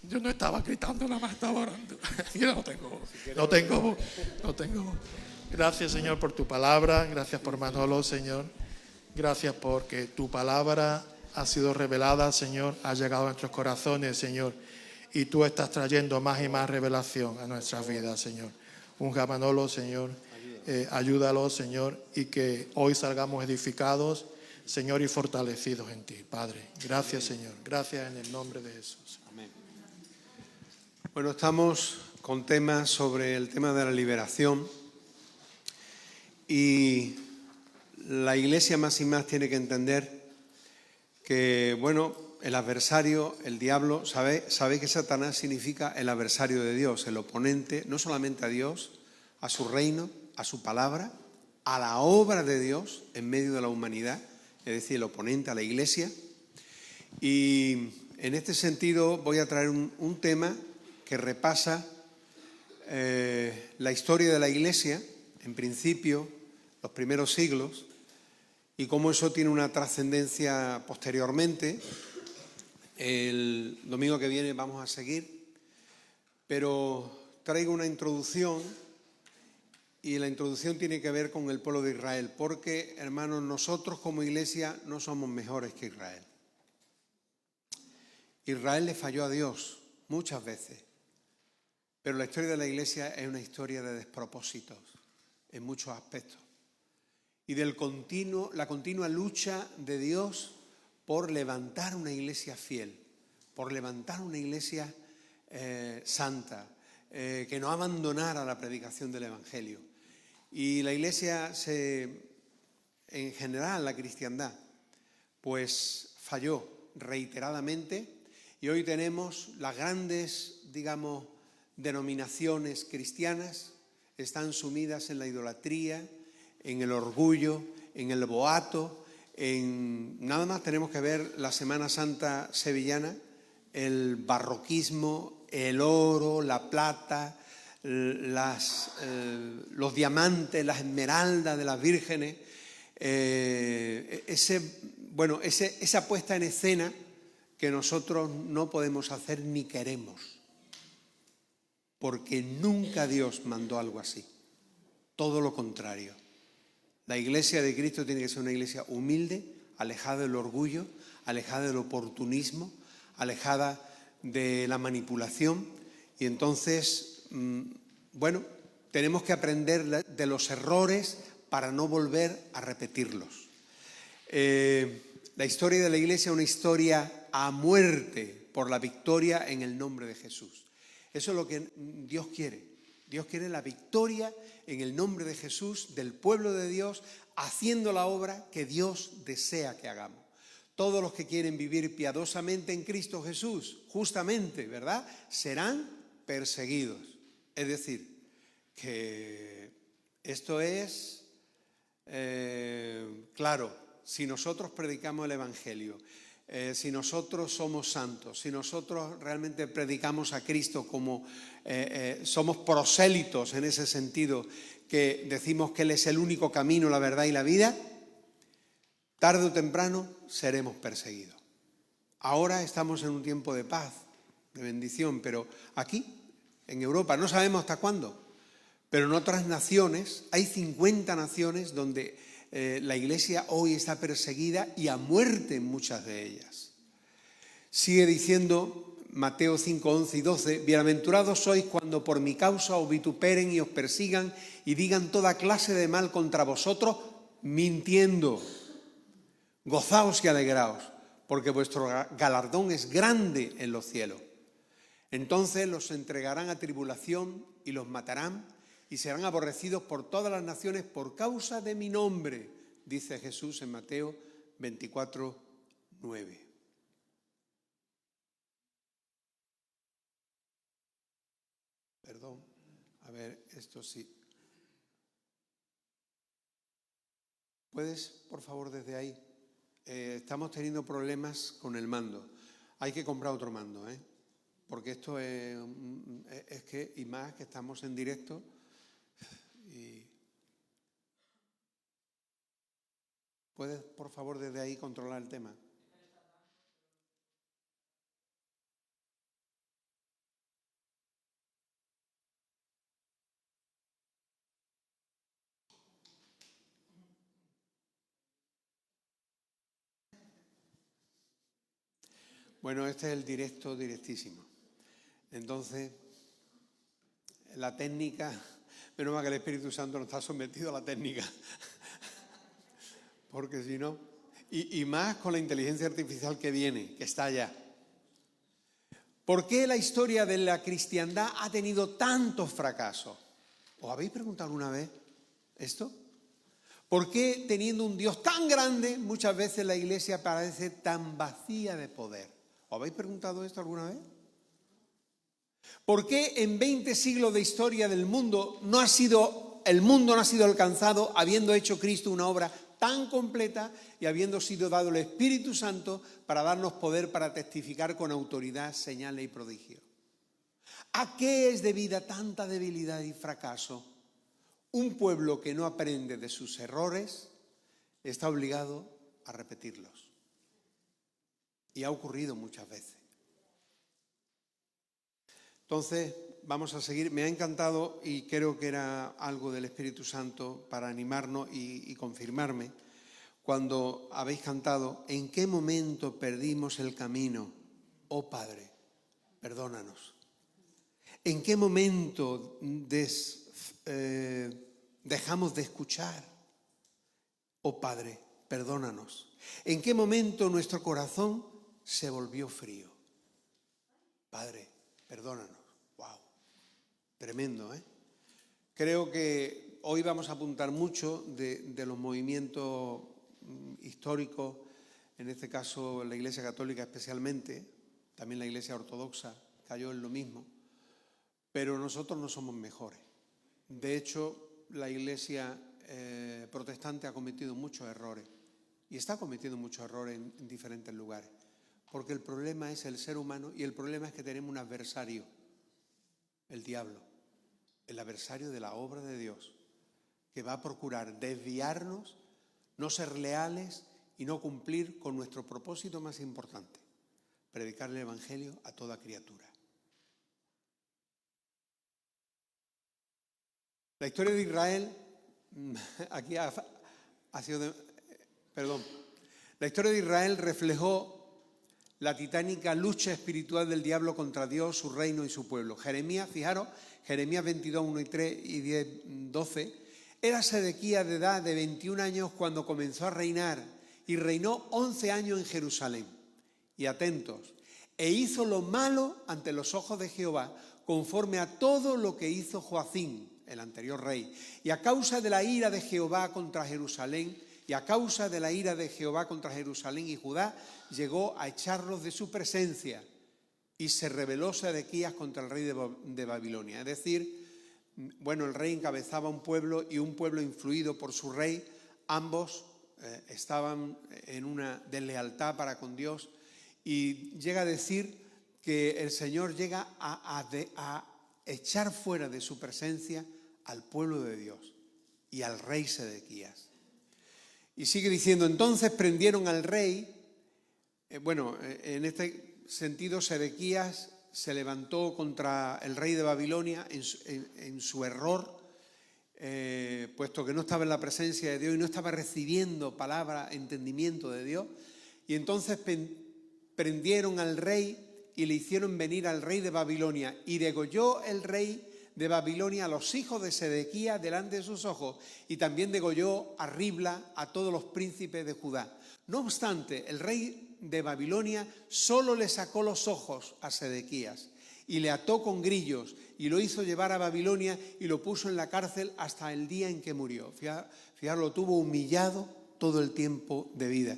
Yo no estaba gritando, nada más estaba orando. Yo no tengo voz. Gracias, Señor, por tu palabra. Gracias por Manolo, Señor. Gracias porque tu palabra ha sido revelada, Señor. Ha llegado a nuestros corazones, Señor. Y tú estás trayendo más y más revelación a nuestras vidas, Señor. Unja a Manolo, Señor. Ayúdalo, Señor. Y que hoy salgamos edificados, Señor, y fortalecidos en ti, Padre. Gracias, Señor. Gracias en el nombre de Jesús. Amén. Bueno, estamos con temas sobre el tema de la liberación. Y la Iglesia más y más tiene que entender que, bueno, el adversario, el diablo, sabe que Satanás significa el adversario de Dios, el oponente, no solamente a Dios, a su reino, a su palabra, a la obra de Dios en medio de la humanidad, es decir, el oponente a la Iglesia. Y en este sentido voy a traer un tema que repasa la historia de la Iglesia, en principio, los primeros siglos, y cómo eso tiene una trascendencia posteriormente. El domingo que viene vamos a seguir, pero traigo una introducción, y la introducción tiene que ver con el pueblo de Israel, porque, hermanos, nosotros como Iglesia no somos mejores que Israel. Israel le falló a Dios muchas veces, pero la historia de la Iglesia es una historia de despropósitos en muchos aspectos y la continua lucha de Dios por levantar una Iglesia fiel, por levantar una Iglesia santa, que no abandonara la predicación del Evangelio. Y la Iglesia, en general la cristiandad, pues falló reiteradamente. Y hoy tenemos las grandes, digamos, denominaciones cristianas, están sumidas en la idolatría, en el orgullo, en el boato, nada más tenemos que ver la Semana Santa sevillana, el barroquismo, el oro, la plata, los diamantes, las esmeraldas de las vírgenes, esa puesta en escena que nosotros no podemos hacer ni queremos, porque nunca Dios mandó algo así, todo lo contrario. La Iglesia de Cristo tiene que ser una iglesia humilde, alejada del orgullo, alejada del oportunismo, alejada de la manipulación. Y entonces, tenemos que aprender de los errores para no volver a repetirlos. La historia de la Iglesia es una historia a muerte por la victoria en el nombre de Jesús. Eso es lo que Dios quiere. Dios quiere la victoria en el nombre de Jesús, del pueblo de Dios, haciendo la obra que Dios desea que hagamos. Todos los que quieren vivir piadosamente en Cristo Jesús, justamente, ¿verdad?, serán perseguidos. Es decir, que esto es claro, si nosotros predicamos el Evangelio, si nosotros somos santos, si nosotros realmente predicamos a Cristo como somos prosélitos en ese sentido, que decimos que Él es el único camino, la verdad y la vida, tarde o temprano seremos perseguidos. Ahora estamos en un tiempo de paz, de bendición, pero aquí, en Europa, no sabemos hasta cuándo, pero en otras naciones, hay 50 naciones donde la Iglesia hoy está perseguida y a muerte en muchas de ellas. Sigue diciendo Mateo 5, 11 y 12, bienaventurados sois cuando por mi causa os vituperen y os persigan y digan toda clase de mal contra vosotros, mintiendo. Gozaos y alegraos, porque vuestro galardón es grande en los cielos. Entonces los entregarán a tribulación y los matarán, y serán aborrecidos por todas las naciones por causa de mi nombre, dice Jesús en Mateo 24, 9. Perdón, a ver, esto sí. ¿Puedes, por favor, desde ahí? Estamos teniendo problemas con el mando. Hay que comprar otro mando, porque esto es que, y más que estamos en directo. ¿Puedes, por favor, desde ahí controlar el tema? Bueno, este es el directísimo. Entonces, la técnica, menos mal que el Espíritu Santo no está sometido a la técnica, porque si no, y más con la inteligencia artificial que viene, que está allá. ¿Por qué la historia de la cristiandad ha tenido tantos fracasos? ¿Os habéis preguntado alguna vez esto? ¿Por qué teniendo un Dios tan grande, muchas veces la iglesia parece tan vacía de poder? ¿Os habéis preguntado esto alguna vez? ¿Por qué en 20 siglos de historia del mundo el mundo no ha sido alcanzado habiendo hecho Cristo una obra tan completa y habiendo sido dado el Espíritu Santo para darnos poder para testificar con autoridad, señales y prodigios? ¿A qué es debida tanta debilidad y fracaso? Un pueblo que no aprende de sus errores está obligado a repetirlos. Y ha ocurrido muchas veces. Entonces, vamos a seguir. Me ha encantado y creo que era algo del Espíritu Santo para animarnos y confirmarme cuando habéis cantado: ¿en qué momento perdimos el camino? Oh Padre, perdónanos. ¿En qué momento dejamos de escuchar? Oh Padre, perdónanos. ¿En qué momento nuestro corazón se volvió frío? Padre, perdónanos. Wow, tremendo, ¿eh? Creo que hoy vamos a apuntar mucho de los movimientos históricos, en este caso la Iglesia Católica especialmente, también la Iglesia Ortodoxa cayó en lo mismo, pero nosotros no somos mejores. De hecho, la Iglesia protestante ha cometido muchos errores y está cometiendo muchos errores en diferentes lugares, porque el problema es el ser humano y el problema es que tenemos un adversario, el diablo, el adversario de la obra de Dios, que va a procurar desviarnos, no ser leales y no cumplir con nuestro propósito más importante: predicar el Evangelio a toda criatura. La historia de Israel, aquí ha sido, la historia de Israel reflejó la titánica lucha espiritual del diablo contra Dios, su reino y su pueblo. Jeremías, fijaros, Jeremías 22, 1 y 3 y 10, 12, era Sedequías de edad de 21 años cuando comenzó a reinar y reinó 11 años en Jerusalén. Y atentos, e hizo lo malo ante los ojos de Jehová, conforme a todo lo que hizo Joacim, el anterior rey. Y a causa de la ira de Jehová contra Jerusalén, y Judá, llegó a echarlos de su presencia, y se rebeló Sedequías contra el rey de Babilonia. Es decir, bueno, el rey encabezaba un pueblo y un pueblo influido por su rey. Ambos estaban en una deslealtad para con Dios, y llega a decir que el Señor llega a echar fuera de su presencia al pueblo de Dios y al rey Sedequías. Y sigue diciendo: entonces prendieron al rey. En este sentido, Sedequías se levantó contra el rey de Babilonia en su error, puesto que no estaba en la presencia de Dios y no estaba recibiendo palabra, entendimiento de Dios. Y entonces prendieron al rey y le hicieron venir al rey de Babilonia, y degolló el rey de Babilonia a los hijos de Sedequías delante de sus ojos, y también degolló a Ribla a todos los príncipes de Judá. No obstante, el rey de Babilonia solo le sacó los ojos a Sedequías y le ató con grillos y lo hizo llevar a Babilonia y lo puso en la cárcel hasta el día en que murió. Fijaros, lo tuvo humillado todo el tiempo de vida.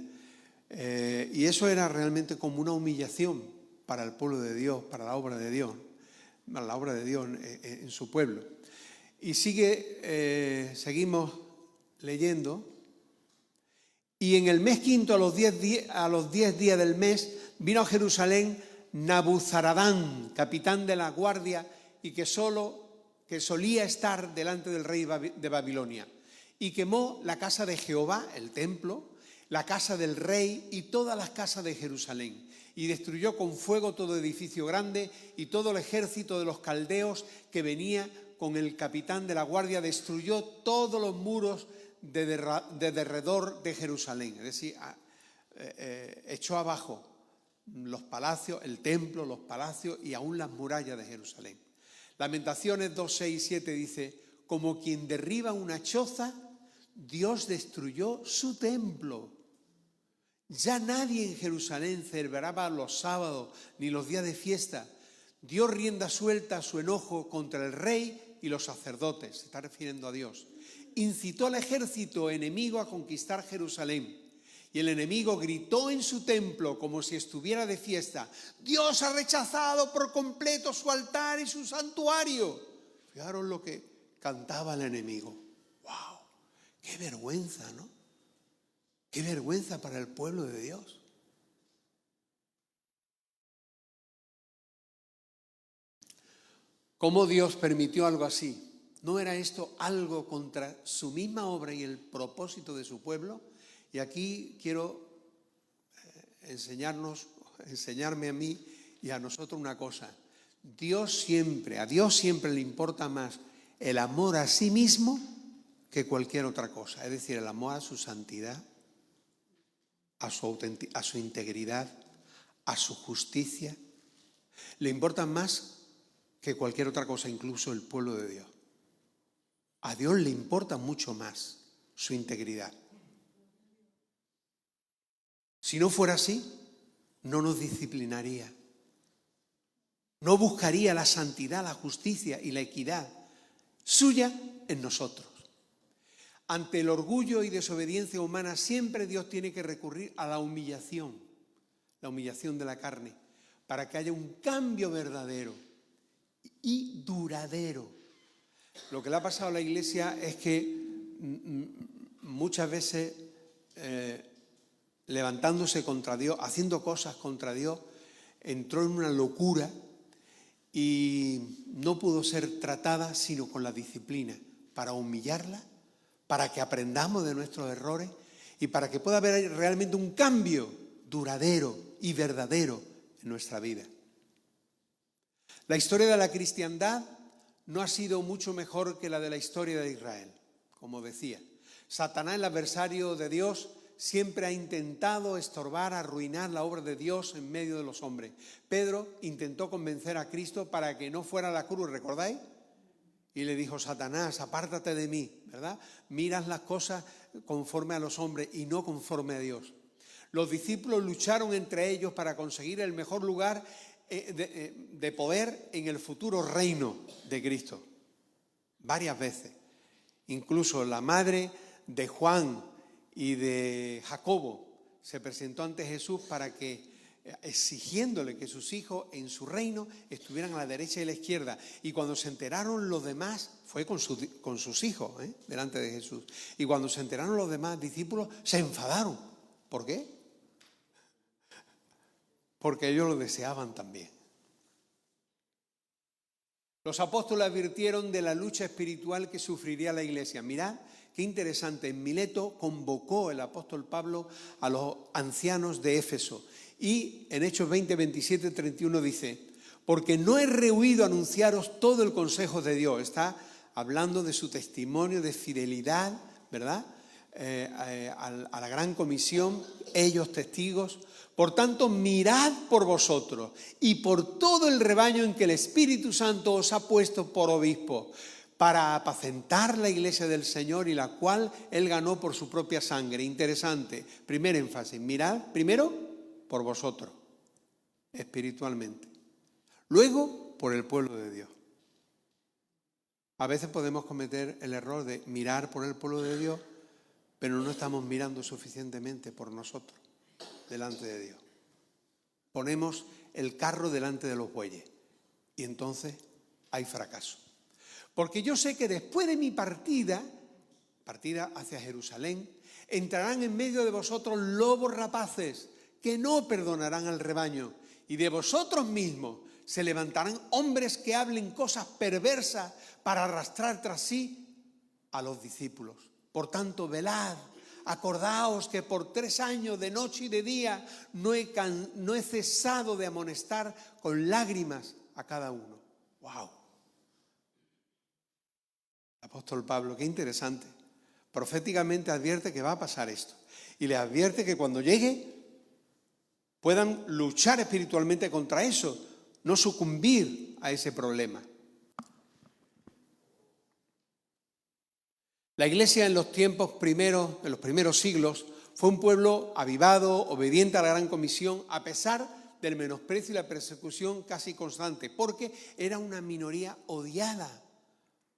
Y eso era realmente como una humillación para el pueblo de Dios, para la obra de Dios, en su pueblo. Y seguimos leyendo. Y en el mes quinto, a los 10 días del mes, vino a Jerusalén Nabuzaradán, capitán de la guardia, y que solía estar delante del rey de Babilonia. Y quemó la casa de Jehová, el templo, la casa del rey y todas las casas de Jerusalén. Y destruyó con fuego todo edificio grande, y todo el ejército de los caldeos que venía con el capitán de la guardia destruyó todos los muros de derredor de Jerusalén. Es decir, echó abajo los palacios, el templo, los palacios y aún las murallas de Jerusalén. Lamentaciones 2, 6 y 7 dice: como quien derriba una choza, Dios destruyó su templo. Ya nadie en Jerusalén celebraba los sábados ni los días de fiesta. Dio rienda suelta a su enojo contra el rey y los sacerdotes, se está refiriendo a Dios. Incitó al ejército enemigo a conquistar Jerusalén. Y el enemigo gritó en su templo como si estuviera de fiesta: Dios ha rechazado por completo su altar y su santuario. Fijaros lo que cantaba el enemigo. ¡Wow! ¡Qué vergüenza!, ¿no? ¡Qué vergüenza para el pueblo de Dios! ¿Cómo Dios permitió algo así? ¿No era esto algo contra su misma obra y el propósito de su pueblo? Y aquí quiero enseñarme a mí y a nosotros una cosa. A Dios siempre le importa más el amor a sí mismo que cualquier otra cosa. Es decir, el amor a su santidad, a su integridad, a su justicia. Le importa más que cualquier otra cosa, incluso el pueblo de Dios. A Dios le importa mucho más su integridad. Si no fuera así, no nos disciplinaría. No buscaría la santidad, la justicia y la equidad suya en nosotros. Ante el orgullo y desobediencia humana, siempre Dios tiene que recurrir a la humillación de la carne, para que haya un cambio verdadero y duradero. Lo que le ha pasado a la Iglesia es que muchas veces levantándose contra Dios, haciendo cosas contra Dios, entró en una locura y no pudo ser tratada sino con la disciplina, para humillarla, para que aprendamos de nuestros errores y para que pueda haber realmente un cambio duradero y verdadero en nuestra vida. La historia de la cristiandad no ha sido mucho mejor que la de la historia de Israel, como decía. Satanás, el adversario de Dios, siempre ha intentado estorbar, arruinar la obra de Dios en medio de los hombres. Pedro intentó convencer a Cristo para que no fuera a la cruz, ¿recordáis? Y le dijo: Satanás, apártate de mí, ¿verdad? Miras las cosas conforme a los hombres y no conforme a Dios. Los discípulos lucharon entre ellos para conseguir el mejor lugar de poder en el futuro reino de Cristo. Varias veces. Incluso la madre de Juan y de Jacobo se presentó ante Jesús para que, exigiéndole que sus hijos en su reino estuvieran a la derecha y a la izquierda. Y cuando se enteraron los demás, fue con sus hijos, delante de Jesús. Y cuando se enteraron los demás discípulos, se enfadaron. ¿Por qué? Porque ellos lo deseaban también. Los apóstoles advirtieron de la lucha espiritual que sufriría la Iglesia. Mirad qué interesante. En Mileto convocó el apóstol Pablo a los ancianos de Éfeso. Y en Hechos 20, 27, 31 dice: porque no he rehuido anunciaros todo el consejo de Dios. Está hablando de su testimonio de fidelidad, ¿verdad? A la gran comisión, ellos testigos. Por tanto, mirad por vosotros y por todo el rebaño en que el Espíritu Santo os ha puesto por obispo, para apacentar la iglesia del Señor, y la cual Él ganó por su propia sangre. Interesante. Primer énfasis. Mirad primero por vosotros, espiritualmente. Luego, por el pueblo de Dios. A veces podemos cometer el error de mirar por el pueblo de Dios, pero no estamos mirando suficientemente por nosotros, delante de Dios. Ponemos el carro delante de los bueyes y entonces hay fracaso. Porque yo sé que después de mi partida hacia Jerusalén, entrarán en medio de vosotros lobos rapaces que no perdonarán al rebaño, y de vosotros mismos se levantarán hombres que hablen cosas perversas para arrastrar tras sí a los discípulos. Por tanto, velad, acordaos que por 3 años de noche y de día no he cesado de amonestar con lágrimas a cada uno. ¡Wow! Apóstol Pablo, qué interesante. Proféticamente advierte que va a pasar esto. Y le advierte que cuando llegue puedan luchar espiritualmente contra eso, no sucumbir a ese problema. La Iglesia en los primeros siglos, fue un pueblo avivado, obediente a la Gran Comisión, a pesar del menosprecio y la persecución casi constante, porque era una minoría odiada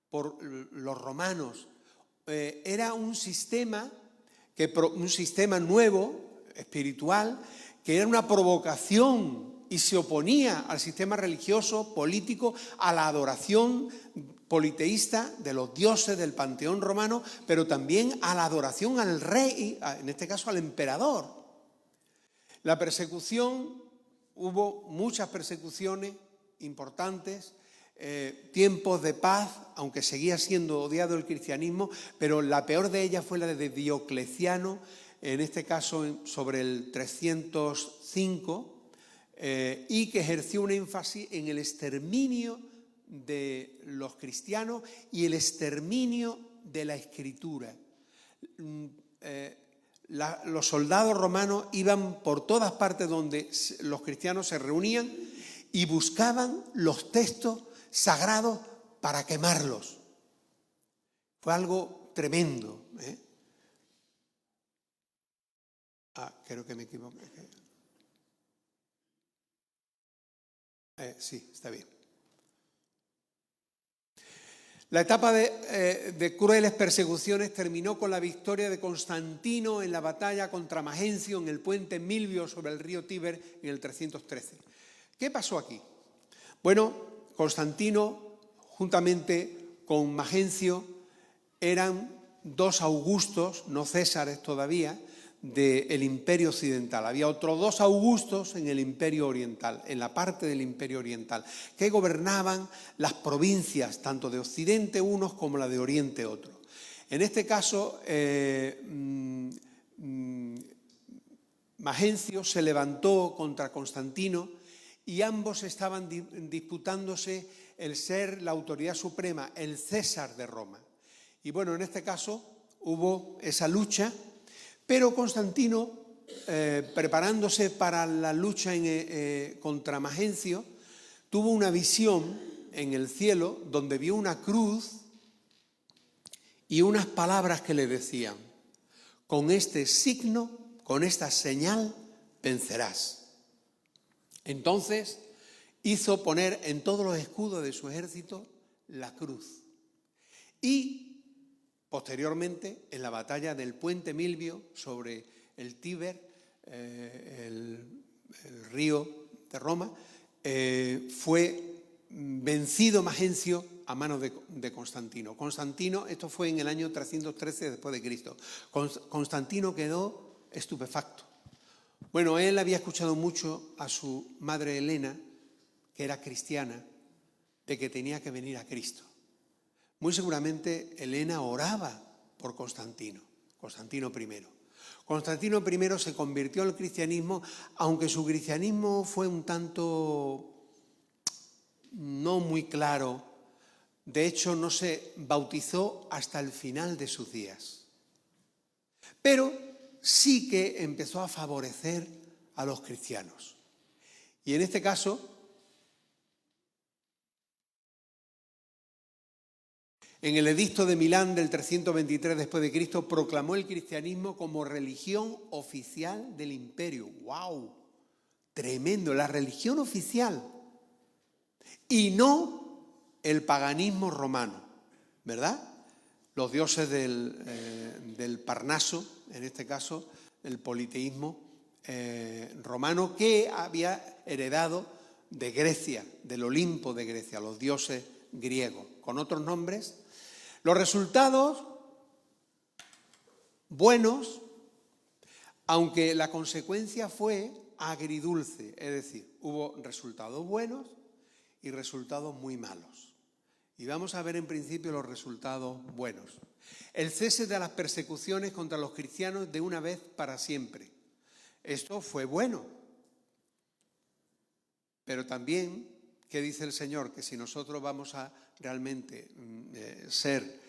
por los romanos. Era un sistema nuevo, espiritual, que era una provocación y se oponía al sistema religioso, político, a la adoración politeísta de los dioses del panteón romano, pero también a la adoración al rey, en este caso al emperador. La persecución, hubo muchas persecuciones importantes, tiempos de paz, aunque seguía siendo odiado el cristianismo, pero la peor de ellas fue la de Diocleciano, en este caso sobre el 305, y que ejerció un énfasis en el exterminio de los cristianos y el exterminio de la escritura. Los soldados romanos iban por todas partes donde los cristianos se reunían y buscaban los textos sagrados para quemarlos. Fue algo tremendo. Creo que me equivoqué. Sí, está bien. La etapa de crueles persecuciones terminó con la victoria de Constantino en la batalla contra Magencio en el puente Milvio sobre el río Tíber en el 313. ¿Qué pasó aquí? Bueno, Constantino, juntamente con Magencio, eran dos Augustos, no Césares todavía, del Imperio Occidental. Había otros dos Augustos en el Imperio Oriental, en la parte del Imperio Oriental, que gobernaban las provincias, tanto de Occidente unos como la de Oriente otros. En este caso, Magencio se levantó contra Constantino y ambos estaban disputándose el ser la autoridad suprema, el César de Roma. Y bueno, en este caso hubo esa lucha, pero Constantino, preparándose para la lucha contra Magencio, tuvo una visión en el cielo donde vio una cruz y unas palabras que le decían: con este signo, con esta señal, vencerás. Entonces hizo poner en todos los escudos de su ejército la cruz. Y posteriormente, en la batalla del puente Milvio sobre el Tíber, el río de Roma, fue vencido Magencio a manos de Constantino. Constantino, esto fue en el año 313 después de Cristo. Constantino quedó estupefacto. Bueno, él había escuchado mucho a su madre Helena, que era cristiana, de que tenía que venir a Cristo. Muy seguramente Helena oraba por Constantino I. Constantino I se convirtió al cristianismo, aunque su cristianismo fue un tanto no muy claro. De hecho, no se bautizó hasta el final de sus días. Pero sí que empezó a favorecer a los cristianos. Y en este caso, en el edicto de Milán del 323 después de Cristo, proclamó el cristianismo como religión oficial del imperio. ¡Wow! Tremendo, la religión oficial. Y no el paganismo romano, ¿verdad? Los dioses del Parnaso, en este caso, el politeísmo romano, que había heredado de Grecia, del Olimpo de Grecia, los dioses griegos, con otros nombres. Los resultados buenos, aunque la consecuencia fue agridulce, es decir, hubo resultados buenos y resultados muy malos. Y vamos a ver en principio los resultados buenos. El cese de las persecuciones contra los cristianos de una vez para siempre. Esto fue bueno. Pero también, ¿qué dice el Señor? Que si nosotros vamos a realmente ser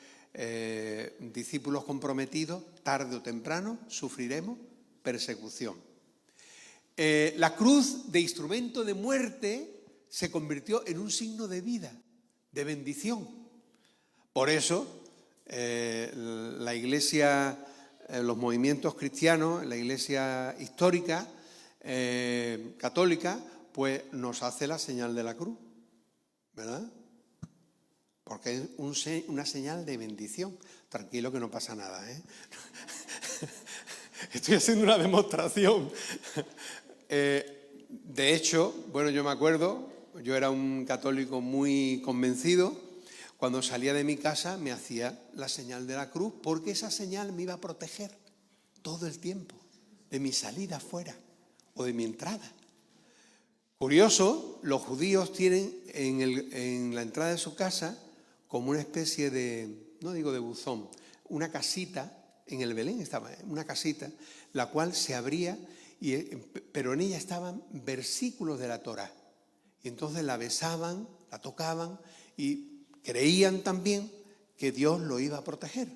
discípulos comprometidos, tarde o temprano sufriremos persecución. La cruz de instrumento de muerte se convirtió en un signo de vida, de bendición. Por eso la Iglesia, los movimientos cristianos, la Iglesia histórica, católica, pues nos hace la señal de la cruz, ¿verdad? Porque es una señal de bendición. Tranquilo que no pasa nada, ¿eh? Estoy haciendo una demostración. De hecho, bueno, yo me acuerdo, yo era un católico muy convencido. Cuando salía de mi casa me hacía la señal de la cruz, porque esa señal me iba a proteger todo el tiempo, de mi salida afuera o de mi entrada. Curioso, los judíos tienen en la entrada de su casa como una especie de, no digo de buzón, una casita, en el Belén estaba una casita, la cual se abría, pero en ella estaban versículos de la Torá. Y entonces la besaban, la tocaban y creían también que Dios lo iba a proteger.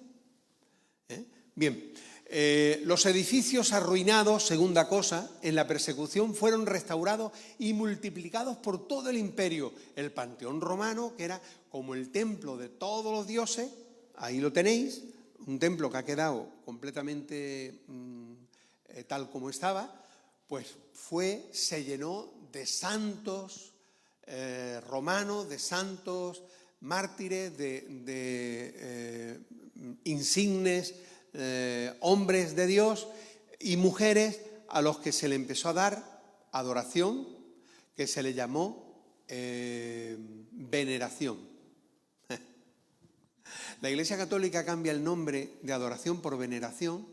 Bien, los edificios arruinados, segunda cosa, en la persecución fueron restaurados y multiplicados por todo el imperio. El Panteón Romano, que era como el templo de todos los dioses, ahí lo tenéis, un templo que ha quedado completamente tal como estaba, pues se llenó de santos romanos, de santos mártires, de insignes hombres de Dios y mujeres a los que se le empezó a dar adoración, que se le llamó veneración. La Iglesia Católica cambia el nombre de adoración por veneración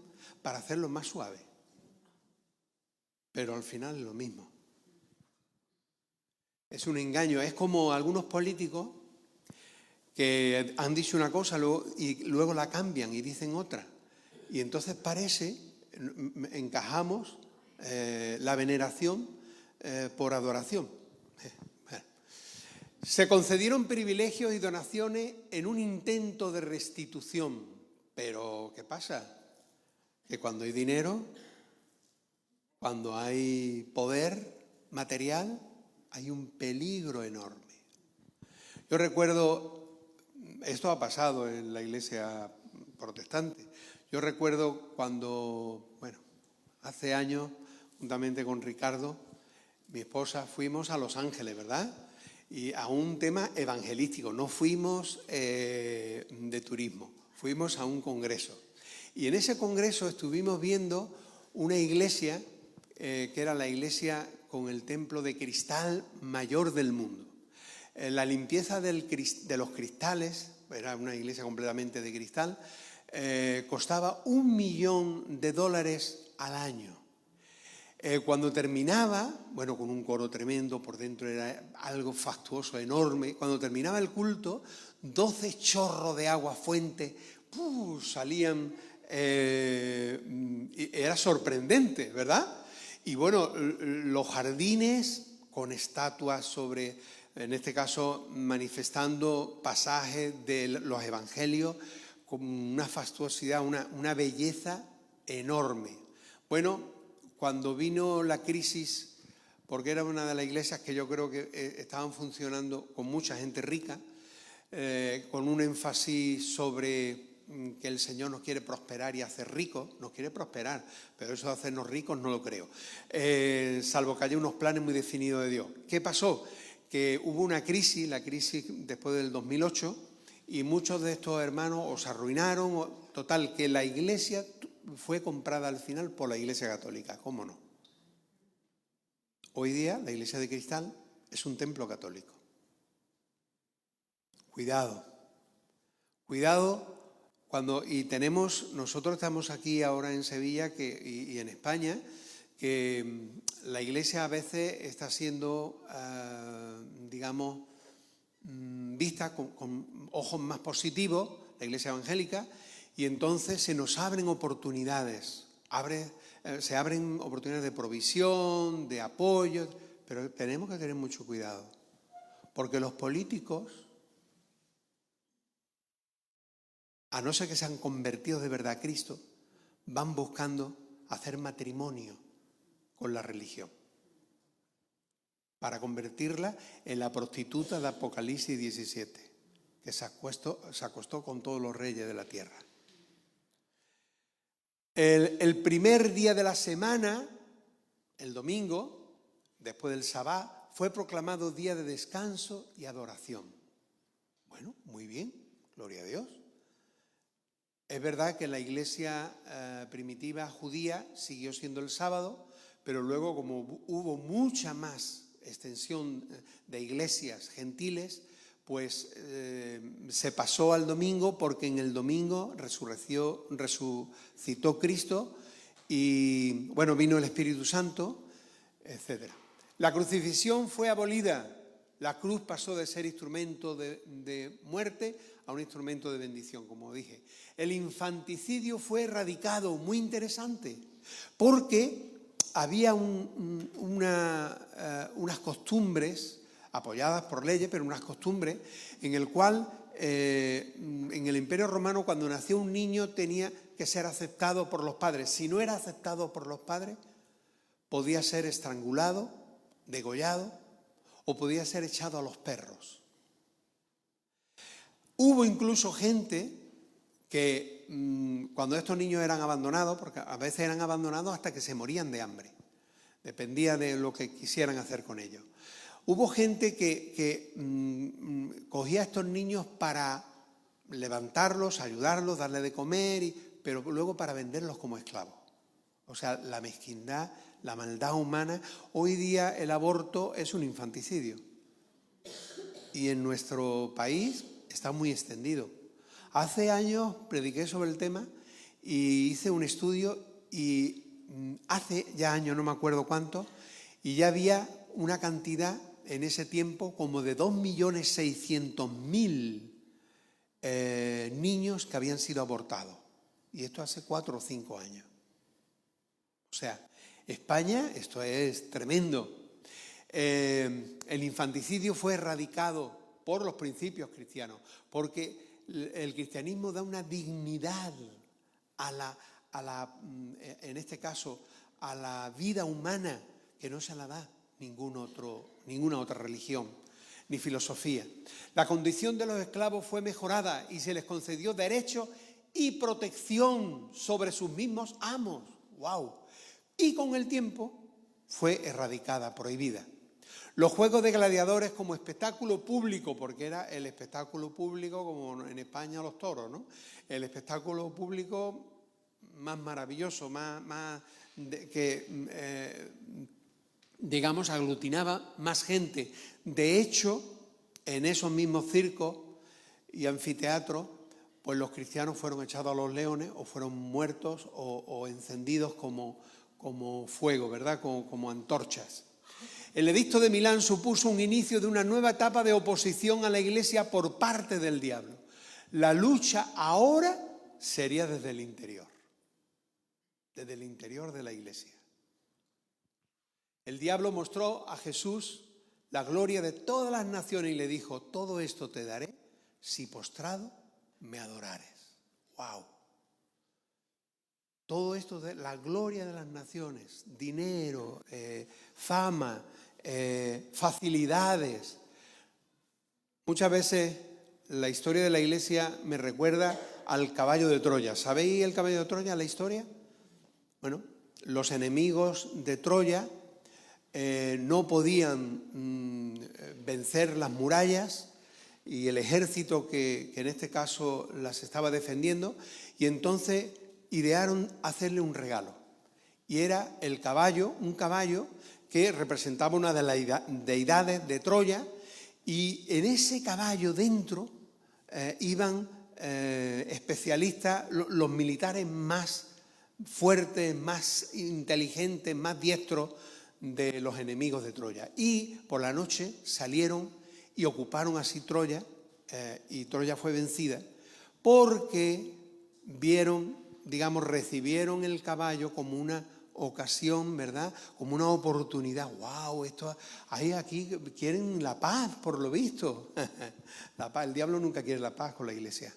para hacerlo más suave, pero al final es lo mismo. Es un engaño, es como algunos políticos que han dicho una cosa y luego la cambian y dicen otra. Y entonces encajamos la veneración por adoración. Se concedieron privilegios y donaciones en un intento de restitución. Pero, ¿qué pasa? Que cuando hay dinero, cuando hay poder material, hay un peligro enorme. Yo recuerdo, esto ha pasado en la Iglesia protestante. Yo recuerdo cuando, hace años, juntamente con Ricardo, mi esposa, fuimos a Los Ángeles, ¿verdad? Y a un tema evangelístico, no fuimos de turismo, fuimos a un congreso. Y en ese congreso estuvimos viendo una iglesia que era la iglesia con el templo de cristal mayor del mundo. La limpieza de los cristales, era una iglesia completamente de cristal, costaba $1 millón al año. Cuando terminaba, con un coro tremendo, por dentro era algo fastuoso, enorme. Cuando terminaba el culto, 12 chorros de agua fuente salían, era sorprendente, ¿verdad? Y los jardines con estatuas sobre, en este caso, manifestando pasajes de los evangelios, con una fastuosidad, una belleza enorme. Cuando vino la crisis, porque era una de las iglesias que yo creo que estaban funcionando con mucha gente rica, con un énfasis sobre que el Señor nos quiere prosperar y hacer ricos, nos quiere prosperar, pero eso de hacernos ricos no lo creo, salvo que haya unos planes muy definidos de Dios. ¿Qué pasó? Que hubo una crisis, la crisis después del 2008, y muchos de estos hermanos os arruinaron, total, que la iglesia fue comprada al final por la Iglesia Católica, ¿cómo no? Hoy día la Iglesia de Cristal es un templo católico. Cuidado nosotros estamos aquí ahora en Sevilla y en España, que la Iglesia a veces está siendo, vista con ojos más positivos, la Iglesia evangélica, y entonces se nos abren oportunidades, se abren oportunidades de provisión, de apoyo, pero tenemos que tener mucho cuidado, porque los políticos, a no ser que sean convertidos de verdad a Cristo, van buscando hacer matrimonio con la religión. para convertirla en la prostituta de Apocalipsis 17, que se acostó con todos los reyes de la tierra. El primer día de la semana, el domingo, después del Sabbat, fue proclamado día de descanso y adoración. Bueno, muy bien, gloria a Dios. Es verdad que en la iglesia primitiva judía siguió siendo el sábado, pero luego, como hubo mucha más extensión de iglesias gentiles, pues se pasó al domingo, porque en el domingo resucitó Cristo y bueno, vino el Espíritu Santo, etc. La crucifixión fue abolida. La cruz pasó de ser instrumento de muerte a un instrumento de bendición, como dije. El infanticidio fue erradicado, muy interesante, porque había unas costumbres apoyadas por leyes, pero unas costumbres en el cual en el Imperio Romano, cuando nació un niño, tenía que ser aceptado por los padres. Si no era aceptado por los padres, podía ser estrangulado, degollado o podía ser echado a los perros. Hubo incluso gente que cuando estos niños eran abandonados, porque a veces eran abandonados hasta que se morían de hambre, dependía de lo que quisieran hacer con ellos. Hubo gente que cogía a estos niños para levantarlos, ayudarlos, darles de comer, pero luego para venderlos como esclavos. O sea, la mezquindad, la maldad humana. Hoy día el aborto es un infanticidio. Y en nuestro país está muy extendido. Hace años prediqué sobre el tema y hice un estudio y hace ya años, no me acuerdo cuánto, y ya había una cantidad en ese tiempo como de 2.600.000 niños que habían sido abortados. Y esto hace 4 o 5 años. O sea, España, esto es tremendo. El infanticidio fue erradicado por los principios cristianos, porque el cristianismo da una dignidad en este caso, a la vida humana que no se la da ninguna otra religión ni filosofía. La condición de los esclavos fue mejorada y se les concedió derechos y protección sobre sus mismos amos. ¡Wow! Y con el tiempo fue erradicada, prohibida. Los juegos de gladiadores como espectáculo público, porque era el espectáculo público como en España los toros, ¿no? El espectáculo público más maravilloso, digamos, aglutinaba más gente. De hecho, en esos mismos circos y anfiteatros, pues los cristianos fueron echados a los leones o fueron muertos o encendidos como fuego, ¿verdad? Como antorchas. El edicto de Milán supuso un inicio de una nueva etapa de oposición a la Iglesia por parte del diablo. La lucha ahora sería desde el interior de la Iglesia. El diablo mostró a Jesús la gloria de todas las naciones y le dijo: todo esto te daré si postrado me adorares. ¡Wow! Todo esto de la gloria de las naciones, dinero, fama, facilidades. Muchas veces la historia de la Iglesia me recuerda al caballo de Troya. ¿Sabéis el caballo de Troya, la historia? Bueno, los enemigos de Troya no podían vencer las murallas y el ejército que en este caso las estaba defendiendo, y entonces idearon hacerle un regalo. Y era el caballo, un caballo que representaba una de las deidades de Troya, y en ese caballo dentro iban especialistas, los militares más fuertes, más inteligentes, más diestros de los enemigos de Troya. Y por la noche salieron y ocuparon así Troya, y Troya fue vencida porque recibieron el caballo como una ocasión, ¿verdad? Como una oportunidad. ¡Wow! Aquí quieren la paz, por lo visto. La paz. El diablo nunca quiere la paz con la Iglesia.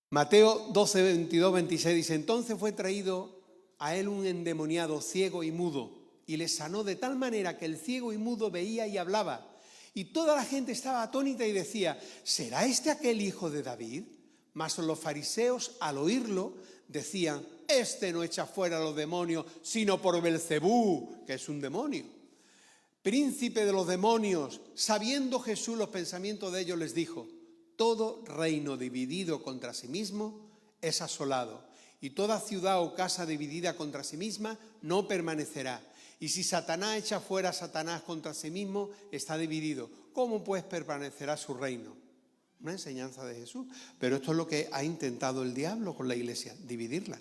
Mateo 12, 22, 26 dice: entonces fue traído a él un endemoniado ciego y mudo, y le sanó de tal manera que el ciego y mudo veía y hablaba. Y toda la gente estaba atónita y decía, ¿será este aquel hijo de David? Mas los fariseos, al oírlo, decían, este no echa fuera a los demonios, sino por Belcebú, que es un demonio. Príncipe de los demonios, sabiendo Jesús los pensamientos de ellos, les dijo, todo reino dividido contra sí mismo es asolado, y toda ciudad o casa dividida contra sí misma no permanecerá. Y si Satanás echa fuera a Satanás contra sí mismo, está dividido. ¿Cómo pues permanecerá su reino? Una enseñanza de Jesús. Pero esto es lo que ha intentado el diablo con la iglesia, dividirla.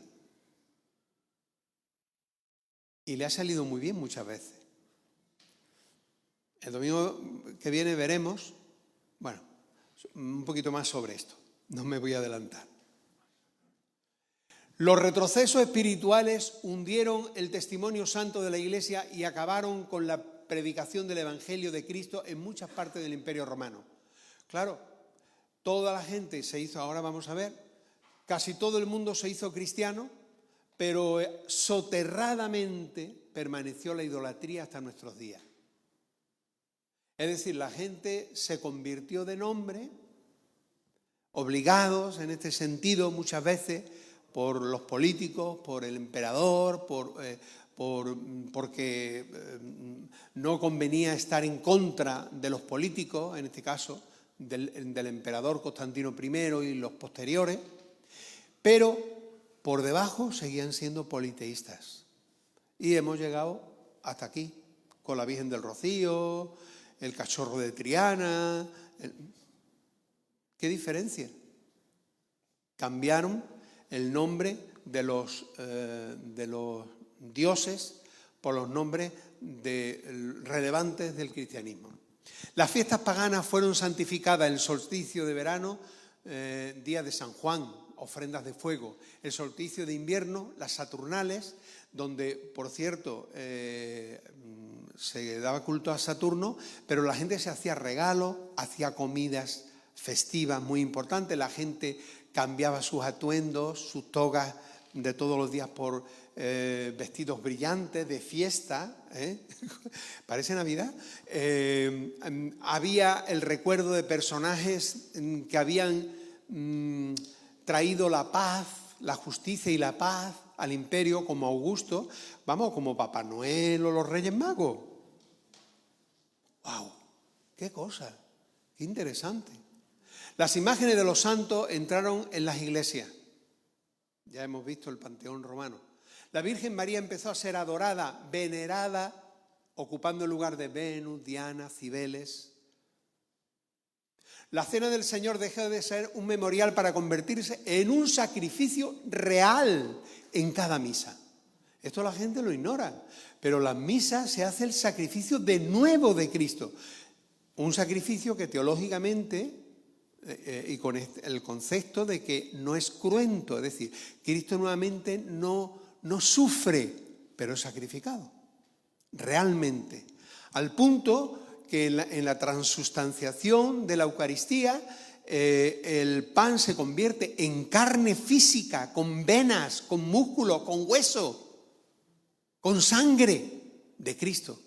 Y le ha salido muy bien muchas veces. El domingo que viene veremos, bueno, un poquito más sobre esto. No me voy a adelantar. Los retrocesos espirituales hundieron el testimonio santo de la Iglesia y acabaron con la predicación del Evangelio de Cristo en muchas partes del Imperio Romano. Claro, toda la gente se hizo, ahora vamos a ver, casi todo el mundo se hizo cristiano, pero soterradamente permaneció la idolatría hasta nuestros días. Es decir, la gente se convirtió de nombre, obligados en este sentido muchas veces, por los políticos, por el emperador, porque no convenía estar en contra de los políticos, en este caso del emperador Constantino I y los posteriores, pero por debajo seguían siendo politeístas. Y hemos llegado hasta aquí, con la Virgen del Rocío, el cachorro de Triana. ¿Qué diferencia? Cambiaron el nombre de los dioses por los nombres relevantes del cristianismo. Las fiestas paganas fueron santificadas el solsticio de verano, día de San Juan, ofrendas de fuego. El solsticio de invierno, las Saturnales, donde, por cierto, se daba culto a Saturno, pero la gente se hacía regalos, hacía comidas festivas muy importantes, la gente cambiaba sus atuendos, sus togas de todos los días por vestidos brillantes de fiesta, parece Navidad. Había el recuerdo de personajes que habían traído la paz, la justicia y la paz al imperio, como Augusto, vamos, como Papá Noel o los Reyes Magos. ¡Wow! ¡Qué cosa! ¡Qué interesante! Las imágenes de los santos entraron en las iglesias. Ya hemos visto el Panteón Romano. La Virgen María empezó a ser adorada, venerada, ocupando el lugar de Venus, Diana, Cibeles. La cena del Señor dejó de ser un memorial para convertirse en un sacrificio real en cada misa. Esto la gente lo ignora, pero en las misas se hace el sacrificio de nuevo de Cristo. Un sacrificio que teológicamente, y con el concepto de que no es cruento, es decir, Cristo nuevamente no sufre, pero es sacrificado, realmente, al punto que en la transustanciación de la Eucaristía el pan se convierte en carne física, con venas, con músculo, con hueso, con sangre de Cristo.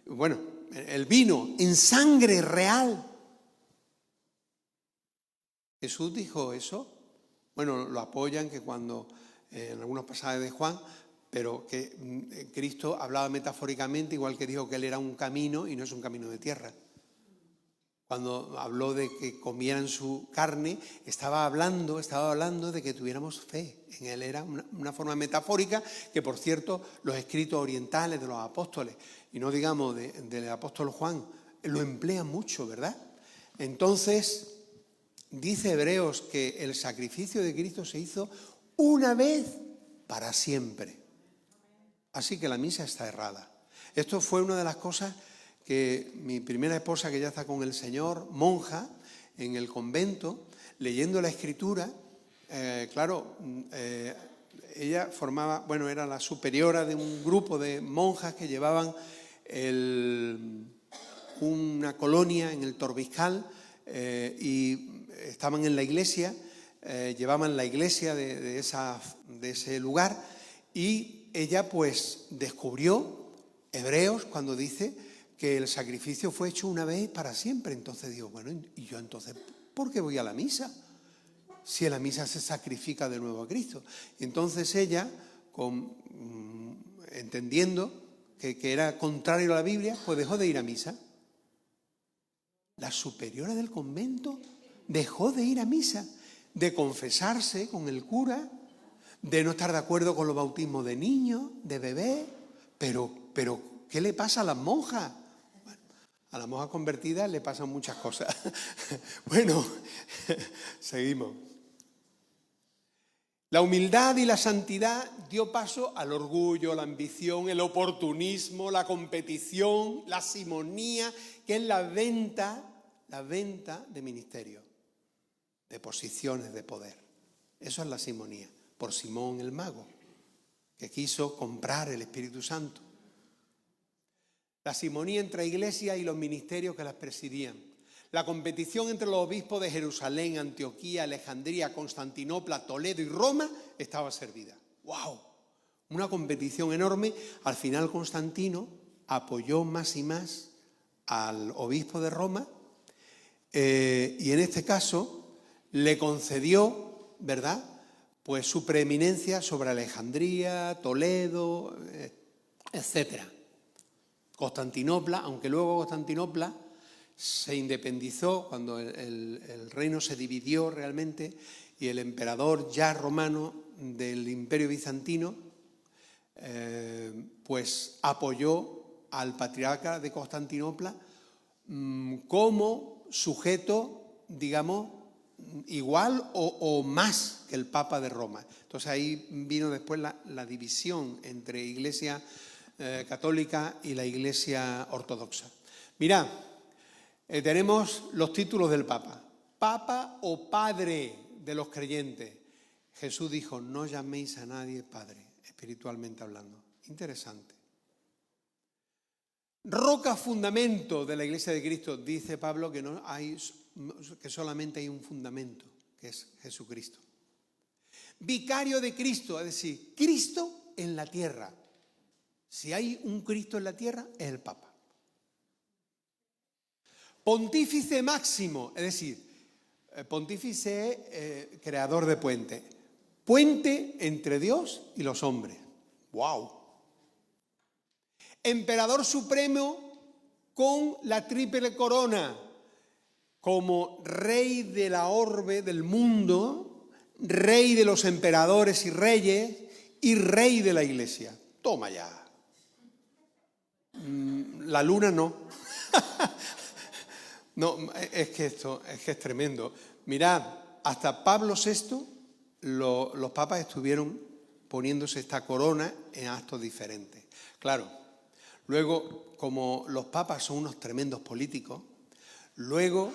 Bueno, el vino en sangre real. Jesús dijo eso. Bueno, lo apoyan que cuando en algunos pasajes de Juan, pero que Cristo hablaba metafóricamente, igual que dijo que Él era un camino y no es un camino de tierra. Cuando habló de que comieran su carne, estaba hablando de que tuviéramos fe en Él. Era una forma metafórica que, por cierto, los escritos orientales de los apóstoles, y no digamos del apóstol Juan, lo emplean mucho, ¿verdad? Entonces, dice Hebreos que el sacrificio de Cristo se hizo una vez para siempre. Así que la misa está errada. Esto fue una de las cosas que mi primera esposa, que ya está con el Señor, monja, en el convento, leyendo la Escritura, ella formaba, bueno, era la superiora de un grupo de monjas que llevaban una colonia en el Torbiscal y estaban en la iglesia, llevaban la iglesia de ese lugar, y ella pues descubrió Hebreos cuando dice que el sacrificio fue hecho una vez para siempre. Entonces digo, bueno, ¿y yo entonces por qué voy a la misa? Si en la misa se sacrifica de nuevo a Cristo. Entonces ella, entendiendo que era contrario a la Biblia, pues dejó de ir a misa. La superiora del convento dejó de ir a misa, de confesarse con el cura, de no estar de acuerdo con los bautismos de niños, de bebés. Pero, ¿qué le pasa a las monjas? Bueno, a las monjas convertidas le pasan muchas cosas. Bueno, seguimos. La humildad y la santidad dio paso al orgullo, la ambición, el oportunismo, la competición, la simonía, que es la venta de ministerio, de posiciones de poder. Eso es la simonía, por Simón el mago, que quiso comprar el Espíritu Santo. La simonía entre la iglesia y los ministerios que las presidían. La competición entre los obispos de Jerusalén, Antioquía, Alejandría, Constantinopla, Toledo y Roma estaba servida. ¡Wow! Una competición enorme. Al final Constantino apoyó más y más al obispo de Roma y en este caso le concedió, ¿verdad?, pues su preeminencia sobre Alejandría, Toledo, etc. Constantinopla, aunque luego Constantinopla se independizó cuando el reino se dividió realmente y el emperador ya romano del Imperio Bizantino pues apoyó al patriarca de Constantinopla como sujeto, digamos, igual o más que el Papa de Roma. Entonces ahí vino después la división entre Iglesia católica y la Iglesia ortodoxa. Mirad, tenemos los títulos del Papa. Papa o Padre de los creyentes. Jesús dijo, no llaméis a nadie Padre, espiritualmente hablando. Interesante. Roca fundamento de la Iglesia de Cristo. Dice Pablo que solamente hay un fundamento, que es Jesucristo. Vicario de Cristo, es decir, Cristo en la tierra. Si hay un Cristo en la tierra, es el Papa. Pontífice máximo, es decir, pontífice es creador de puente. Puente entre Dios y los hombres. ¡Wow! Emperador supremo con la tríplice corona, como rey de la orbe del mundo, rey de los emperadores y reyes y rey de la iglesia. Toma ya. La luna no. No, es que es tremendo. Mirad, hasta Pablo VI, los papas estuvieron poniéndose esta corona en actos diferentes. Claro, luego, como los papas son unos tremendos políticos, luego,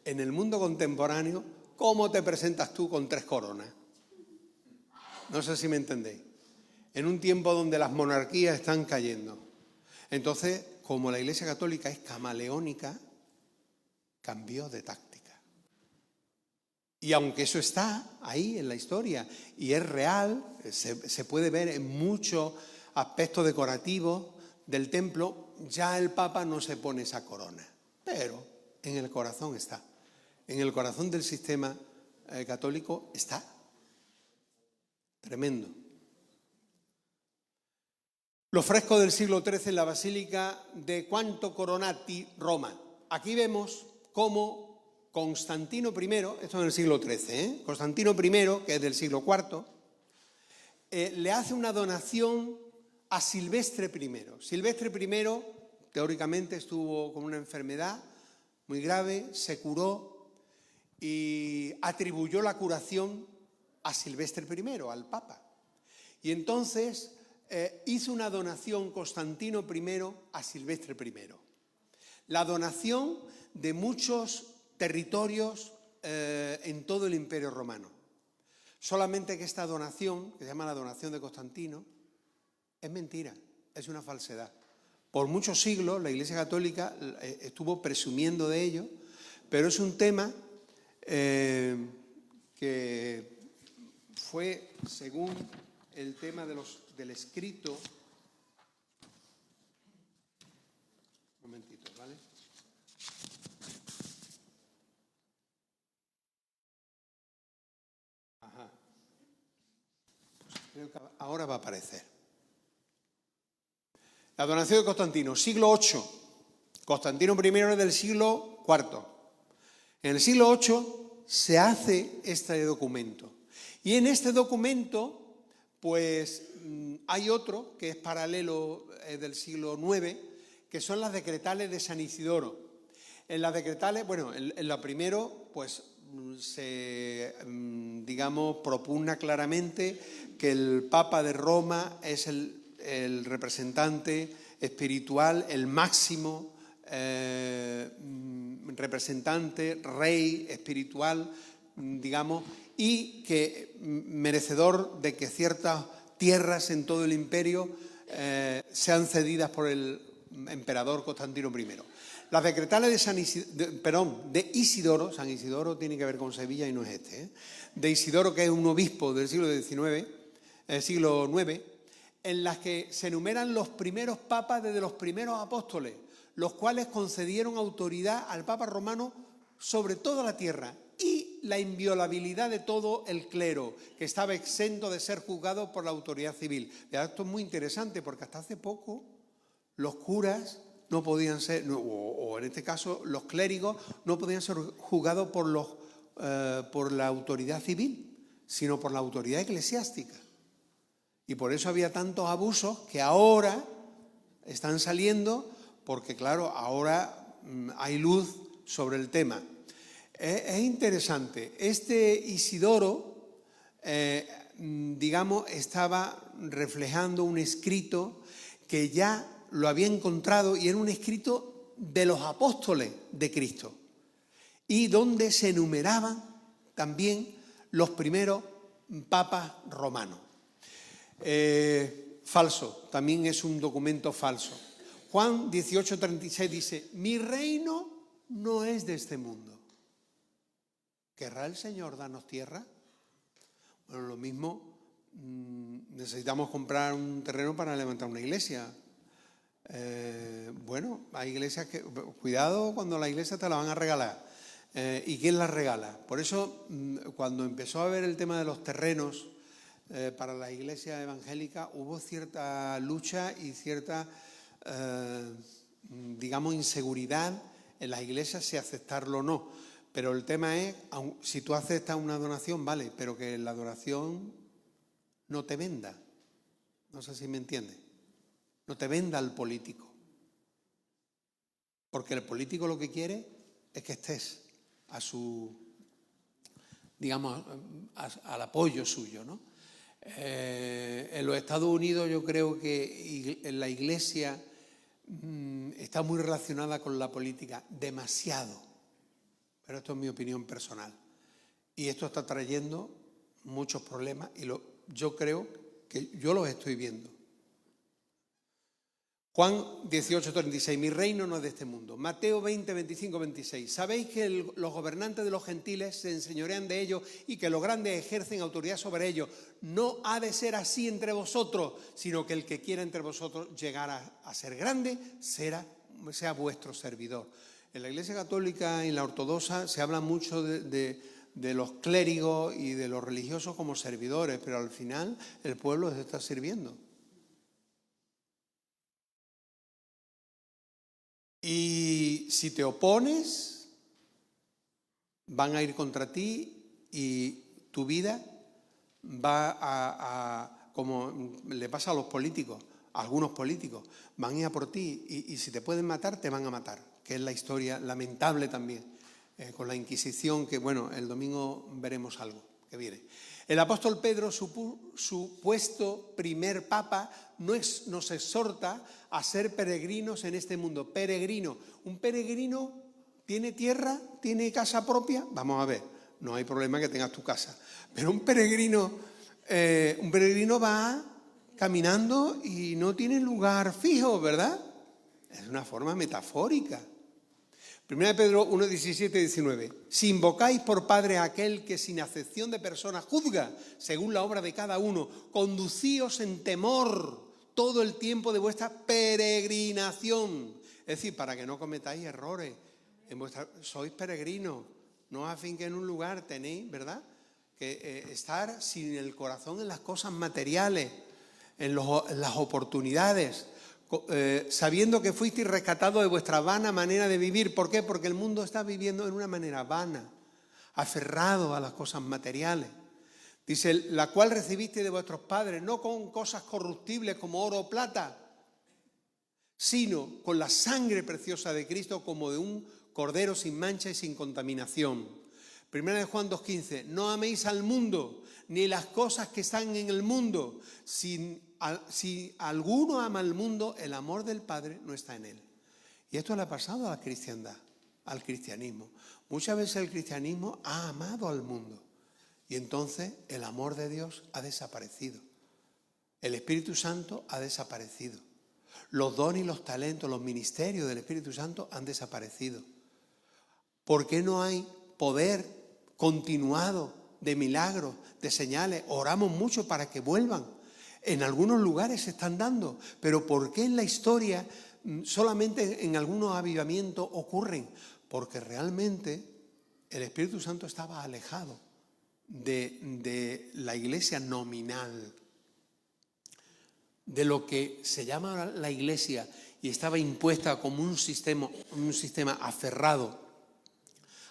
en el mundo contemporáneo, ¿cómo te presentas tú con 3 coronas? No sé si me entendéis. En un tiempo donde las monarquías están cayendo. Entonces, como la Iglesia Católica es camaleónica, cambió de táctica. Y aunque eso está ahí en la historia y es real, se puede ver en muchos aspectos decorativos del templo, ya el Papa no se pone esa corona. Pero en el corazón está. En el corazón del sistema católico está. Tremendo. Los frescos del siglo XIII en la Basílica de Quanto Coronati, Roma. Aquí vemos cómo Constantino I, esto en el siglo XIII, Constantino I, que es del siglo IV, le hace una donación a Silvestre I. Silvestre I, teóricamente, estuvo con una enfermedad muy grave, se curó y atribuyó la curación a Silvestre I, al Papa. Y entonces hizo una donación Constantino I a Silvestre I. La donación de muchos territorios en todo el Imperio Romano. Solamente que esta donación, que se llama la donación de Constantino, es mentira, es una falsedad. Por muchos siglos la Iglesia Católica estuvo presumiendo de ello, pero es un tema que fue, según el tema del escrito ¿vale? Ajá. Pues creo que ahora va a aparecer. La donación de Constantino, siglo VIII. Constantino I es del siglo IV. En el siglo VIII se hace este documento. Y en este documento, pues hay otro que es paralelo del siglo IX, que son las decretales de San Isidoro. En las decretales, bueno, en la primero, pues se, digamos, propugna claramente que el Papa de Roma es el representante espiritual, el máximo representante, rey espiritual, digamos, y que merecedor de que ciertas tierras en todo el imperio sean cedidas por el emperador Constantino I. Las decretales de Isidoro, San Isidoro tiene que ver con Sevilla y no es este, de Isidoro, que es un obispo del siglo XIX, siglo IX, en las que se enumeran los primeros papas desde los primeros apóstoles, los cuales concedieron autoridad al Papa romano sobre toda la tierra y la inviolabilidad de todo el clero, que estaba exento de ser juzgado por la autoridad civil. Esto es muy interesante porque hasta hace poco los curas no podían ser, o en este caso los clérigos, no podían ser juzgados por la autoridad civil, sino por la autoridad eclesiástica. Y por eso había tantos abusos que ahora están saliendo, porque claro, ahora hay luz sobre el tema. Es interesante. Este Isidoro, digamos, estaba reflejando un escrito que ya lo había encontrado y era un escrito de los apóstoles de Cristo y donde se enumeraban también los primeros papas romanos. Falso, también es un documento falso. Juan 18:36 dice: mi reino no es de este mundo. ¿Querrá el Señor darnos tierra? Bueno, lo mismo, necesitamos comprar un terreno para levantar una iglesia. Bueno, hay iglesias que, cuidado cuando la iglesia te la van a regalar. ¿Y quién la regala? Por eso, cuando empezó a ver el tema de los terrenos para la iglesia evangélica, hubo cierta lucha y cierta, digamos, inseguridad en las iglesias si aceptarlo o no. Pero el tema es, si tú aceptas una donación, vale, pero que la donación no te venda. No sé si me entiendes. No te venda al político. Porque el político lo que quiere es que estés a su, digamos, al apoyo suyo, ¿no? En los Estados Unidos yo creo que la iglesia está muy relacionada con la política, demasiado. Pero esto es mi opinión personal. Y esto está trayendo muchos problemas y yo creo que yo los estoy viendo. Juan 18:36, mi reino no es de este mundo. Mateo 20:25-26, sabéis que los gobernantes de los gentiles se enseñorean de ellos y que los grandes ejercen autoridad sobre ellos. No ha de ser así entre vosotros, sino que el que quiera entre vosotros llegar a ser grande, sea vuestro servidor. En la Iglesia Católica y en la Ortodoxa se habla mucho de los clérigos y de los religiosos como servidores, pero al final el pueblo les está sirviendo. Y si te opones, van a ir contra ti y tu vida va a como le pasa a los políticos, a algunos políticos, van a ir a por ti y si te pueden matar, te van a matar, que es la historia lamentable también, con la Inquisición, que bueno, el domingo veremos algo que viene. El apóstol Pedro, supuesto primer papa, nos exhorta a ser peregrinos en este mundo. Peregrino. ¿Un peregrino tiene tierra? ¿Tiene casa propia? Vamos a ver, no hay problema que tengas tu casa. Pero un peregrino va caminando y no tiene lugar fijo, ¿verdad? Es una forma metafórica. 1 Pedro 1:17-19. Si invocáis por Padre a aquel que sin acepción de personas juzga según la obra de cada uno, conducíos en temor todo el tiempo de vuestra peregrinación. Es decir, para que no cometáis errores. Sois peregrinos, no os afinquéis en un lugar, tenéis, ¿verdad?, que estar sin el corazón en las cosas materiales, en las oportunidades, sabiendo que fuisteis rescatados de vuestra vana manera de vivir. ¿Por qué? Porque el mundo está viviendo en una manera vana, aferrado a las cosas materiales. Dice, la cual recibiste de vuestros padres, no con cosas corruptibles como oro o plata, sino con la sangre preciosa de Cristo, como de un cordero sin mancha y sin contaminación. Primera de Juan 2:15, no améis al mundo, ni las cosas que están en el mundo. Si alguno ama al mundo, el amor del Padre no está en él. Y esto le ha pasado a la cristiandad, al cristianismo. Muchas veces el cristianismo ha amado al mundo y entonces el amor de Dios ha desaparecido. El Espíritu Santo ha desaparecido. Los dones y los talentos, los ministerios del Espíritu Santo han desaparecido. ¿Por qué no hay poder continuado de milagros, de señales? Oramos mucho para que vuelvan. En algunos lugares se están dando, pero ¿por qué en la historia solamente en algunos avivamientos ocurren? Porque realmente el Espíritu Santo estaba alejado de la iglesia nominal, de lo que se llama la iglesia, y estaba impuesta como un sistema aferrado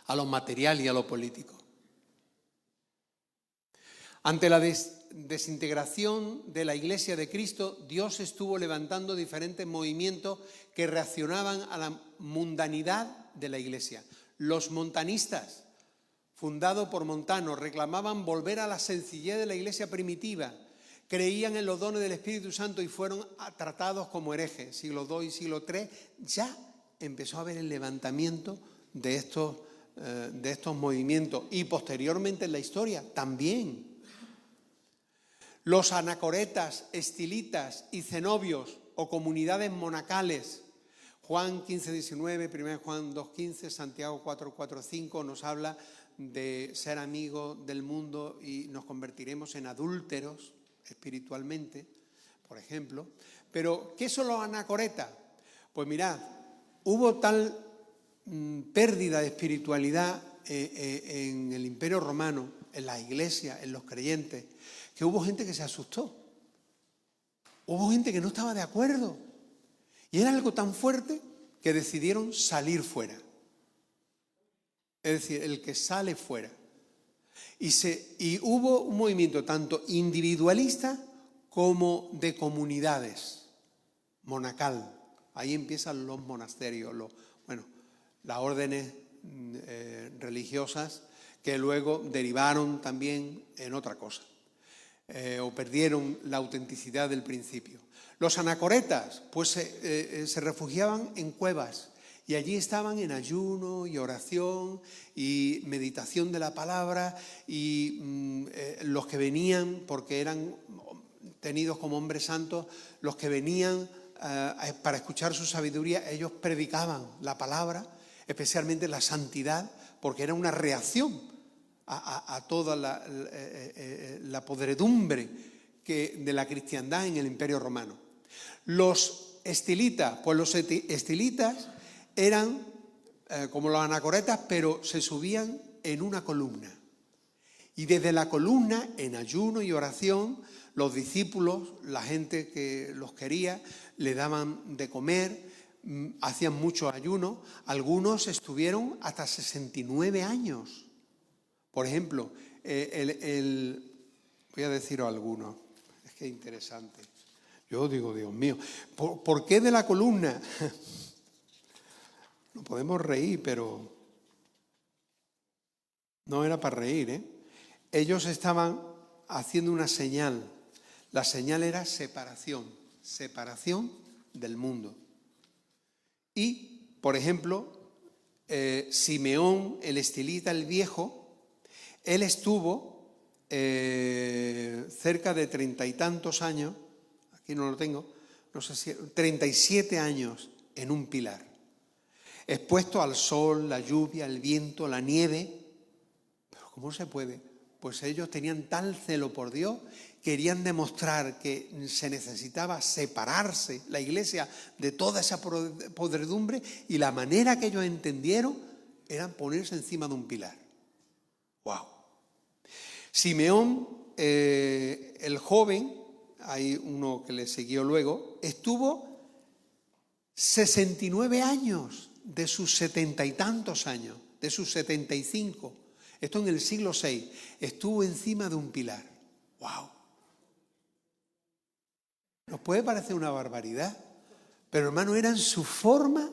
a lo material y a lo político. Ante la desintegración de la Iglesia de Cristo, Dios estuvo levantando diferentes movimientos que reaccionaban a la mundanidad de la Iglesia. Los montanistas, fundados por Montano, reclamaban volver a la sencillez de la Iglesia primitiva, creían en los dones del Espíritu Santo y fueron tratados como herejes. Siglo II y siglo III ya empezó a haber el levantamiento de estos movimientos, y posteriormente en la historia también. Los anacoretas, estilitas y cenobios o comunidades monacales, Juan 15:19, 1 Juan 2:15, Santiago 4:4-5 nos habla de ser amigos del mundo y nos convertiremos en adúlteros espiritualmente, por ejemplo. Pero, ¿qué son los anacoretas? Pues mirad, hubo tal pérdida de espiritualidad en el Imperio Romano, en las iglesias, en los creyentes, que hubo gente que se asustó. Hubo gente que no estaba de acuerdo. Y era algo tan fuerte que decidieron salir fuera. Es decir, el que sale fuera. Y hubo un movimiento tanto individualista como de comunidades, monacal. Ahí empiezan los monasterios, las órdenes religiosas que luego derivaron también en otra cosa, o perdieron la autenticidad del principio. Los anacoretas pues se refugiaban en cuevas y allí estaban en ayuno y oración y meditación de la palabra, y los que venían, porque eran tenidos como hombres santos, los que venían para escuchar su sabiduría, ellos predicaban la palabra, especialmente la santidad, porque era una reacción a toda la podredumbre de la cristiandad en el Imperio Romano. Los estilitas, pues los estilitas eran como los anacoretas, pero se subían en una columna. Y desde la columna, en ayuno y oración, los discípulos, la gente que los quería, le daban de comer, hacían mucho ayuno. Algunos estuvieron hasta 69 años. Por ejemplo, voy a deciros algunos, es que es interesante. Yo digo, Dios mío, ¿por qué de la columna? No podemos reír, pero no era para reír, ¿eh? Ellos estaban haciendo una señal. La señal era separación del mundo. Y, por ejemplo, Simeón, el estilita, el viejo, él estuvo cerca de 30 y tantos años, aquí no lo tengo, no sé si 37 años en un pilar, expuesto al sol, la lluvia, el viento, la nieve. Pero ¿cómo se puede? Pues ellos tenían tal celo por Dios querían demostrar que se necesitaba separarse la iglesia de toda esa podredumbre, y la manera que ellos entendieron era ponerse encima de un pilar. ¡Wow! Simeón, el joven, hay uno que le siguió luego, estuvo 69 años de sus 70 y tantos años, de sus 75. Esto en el siglo VI. Estuvo encima de un pilar. ¡Wow! Nos puede parecer una barbaridad, pero hermano, era en su forma,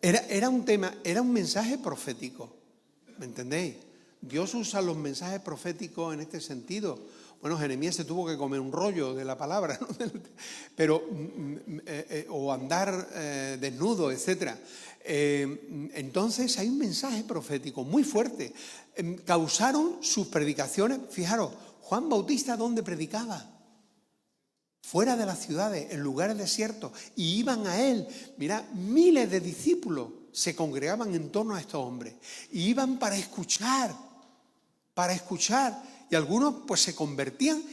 era un tema, era un mensaje profético. ¿Me entendéis? Dios usa los mensajes proféticos en este sentido. Bueno, Jeremías se tuvo que comer un rollo de la palabra, ¿no? Pero, o andar desnudo, etc. Entonces hay un mensaje profético muy fuerte. Causaron sus predicaciones. Fijaros, Juan Bautista, ¿dónde predicaba? Fuera de las ciudades, en lugares desiertos, y iban a él. Mira, miles de discípulos se congregaban en torno a estos hombres y iban para escuchar, y algunos pues se convertían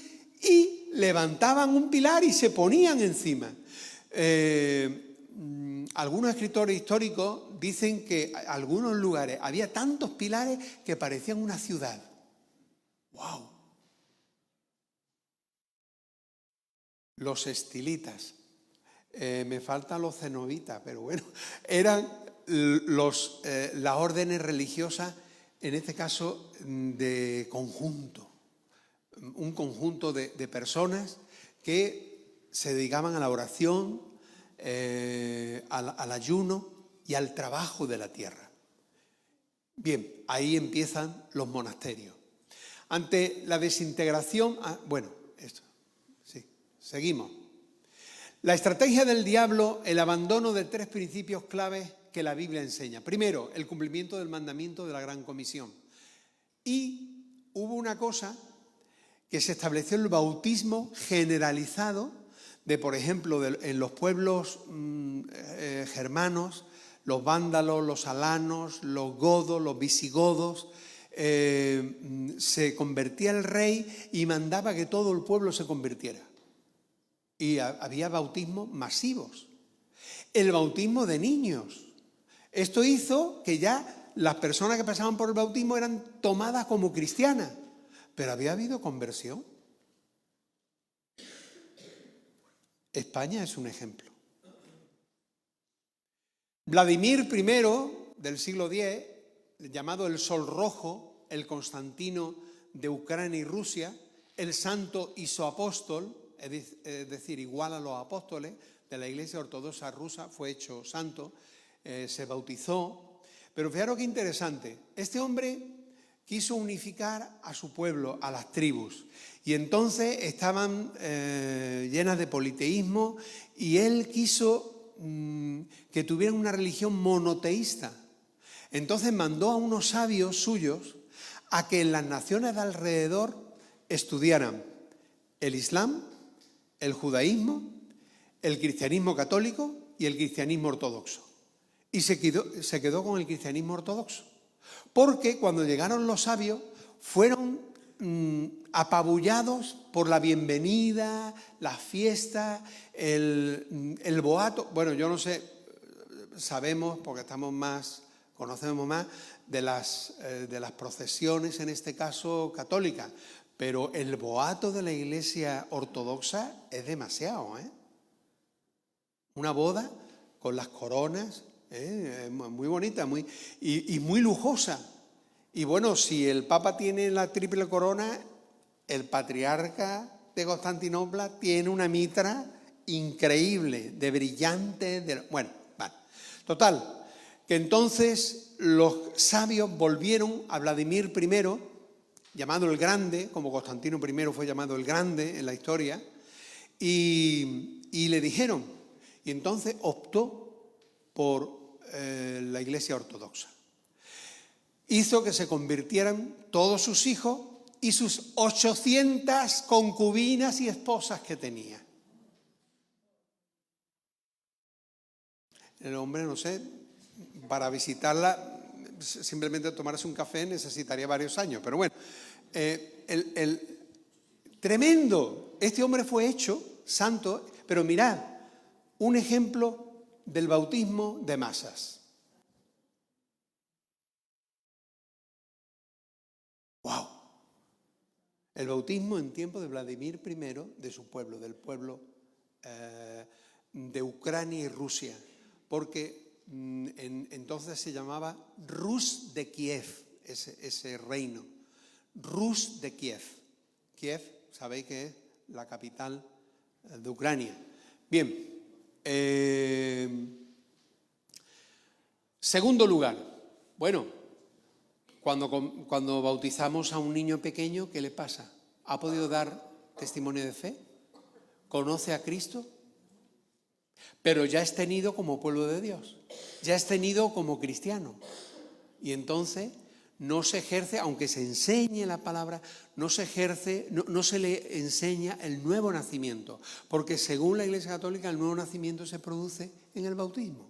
y levantaban un pilar y se ponían encima. Algunos escritores históricos dicen que en algunos lugares había tantos pilares que parecían una ciudad. ¡Wow! Los estilitas, me faltan los cenobitas, pero bueno, eran las órdenes religiosas, en este caso de conjunto, un conjunto de personas que se dedicaban a la oración, al ayuno y al trabajo de la tierra. Bien, ahí empiezan los monasterios. Ante la desintegración, seguimos. La estrategia del diablo, el abandono de 3 principios claves que la Biblia enseña. Primero, el cumplimiento del mandamiento de la Gran Comisión. Y hubo una cosa que se estableció, el bautismo generalizado de, por ejemplo, en los pueblos germanos, los vándalos, los alanos, los godos, los visigodos. Se convertía el rey y mandaba que todo el pueblo se convirtiera. Y había bautismos masivos. El bautismo de niños. Esto hizo que ya las personas que pasaban por el bautismo eran tomadas como cristianas. Pero había habido conversión. España es un ejemplo. Vladimir I, del siglo X, llamado el Sol Rojo, el Constantino de Ucrania y Rusia, el santo isoapóstol, es decir, igual a los apóstoles de la Iglesia Ortodoxa rusa, fue hecho santo, se bautizó. Pero fijaros qué interesante, este hombre quiso unificar a su pueblo, a las tribus, y entonces estaban llenas de politeísmo, y él quiso que tuvieran una religión monoteísta. Entonces mandó a unos sabios suyos a que en las naciones de alrededor estudiaran el Islam, el judaísmo, el cristianismo católico y el cristianismo ortodoxo. Y se quedó con el cristianismo ortodoxo. Porque cuando llegaron los sabios fueron apabullados por la bienvenida, las fiestas, el boato. Bueno, yo no sé, sabemos, porque conocemos más de las procesiones, en este caso católicas, pero el boato de la Iglesia Ortodoxa es demasiado, ¿eh? Una boda con las coronas, muy bonita, y muy lujosa. Y bueno, si el Papa tiene la triple corona, el patriarca de Constantinopla tiene una mitra increíble, de brillante, bueno, vale. Total, que entonces los sabios volvieron a Vladimir I, llamado el Grande, como Constantino I fue llamado el Grande en la historia, y le dijeron, y entonces optó por la Iglesia Ortodoxa. Hizo que se convirtieran todos sus hijos y sus 800 concubinas y esposas que tenía. El hombre, no sé, para visitarla, simplemente tomarse un café necesitaría varios años, pero bueno, Tremendo. Este hombre fue hecho santo, pero mirad, un ejemplo del bautismo de masas. ¡Wow! El bautismo en tiempo de Vladimir I, de su pueblo, del pueblo de Ucrania y Rusia, porque entonces se llamaba Rus de Kiev, ese reino. Rus de Kiev. Kiev, sabéis que es la capital de Ucrania. Bien. Segundo lugar, bueno, cuando bautizamos a un niño pequeño, ¿qué le pasa? ¿Ha podido dar testimonio de fe? ¿Conoce a Cristo? Pero ya es tenido como pueblo de Dios, ya es tenido como cristiano. Y entonces no se ejerce, aunque se enseñe la palabra, no se ejerce, no se le enseña el nuevo nacimiento, porque según la Iglesia Católica el nuevo nacimiento se produce en el bautismo.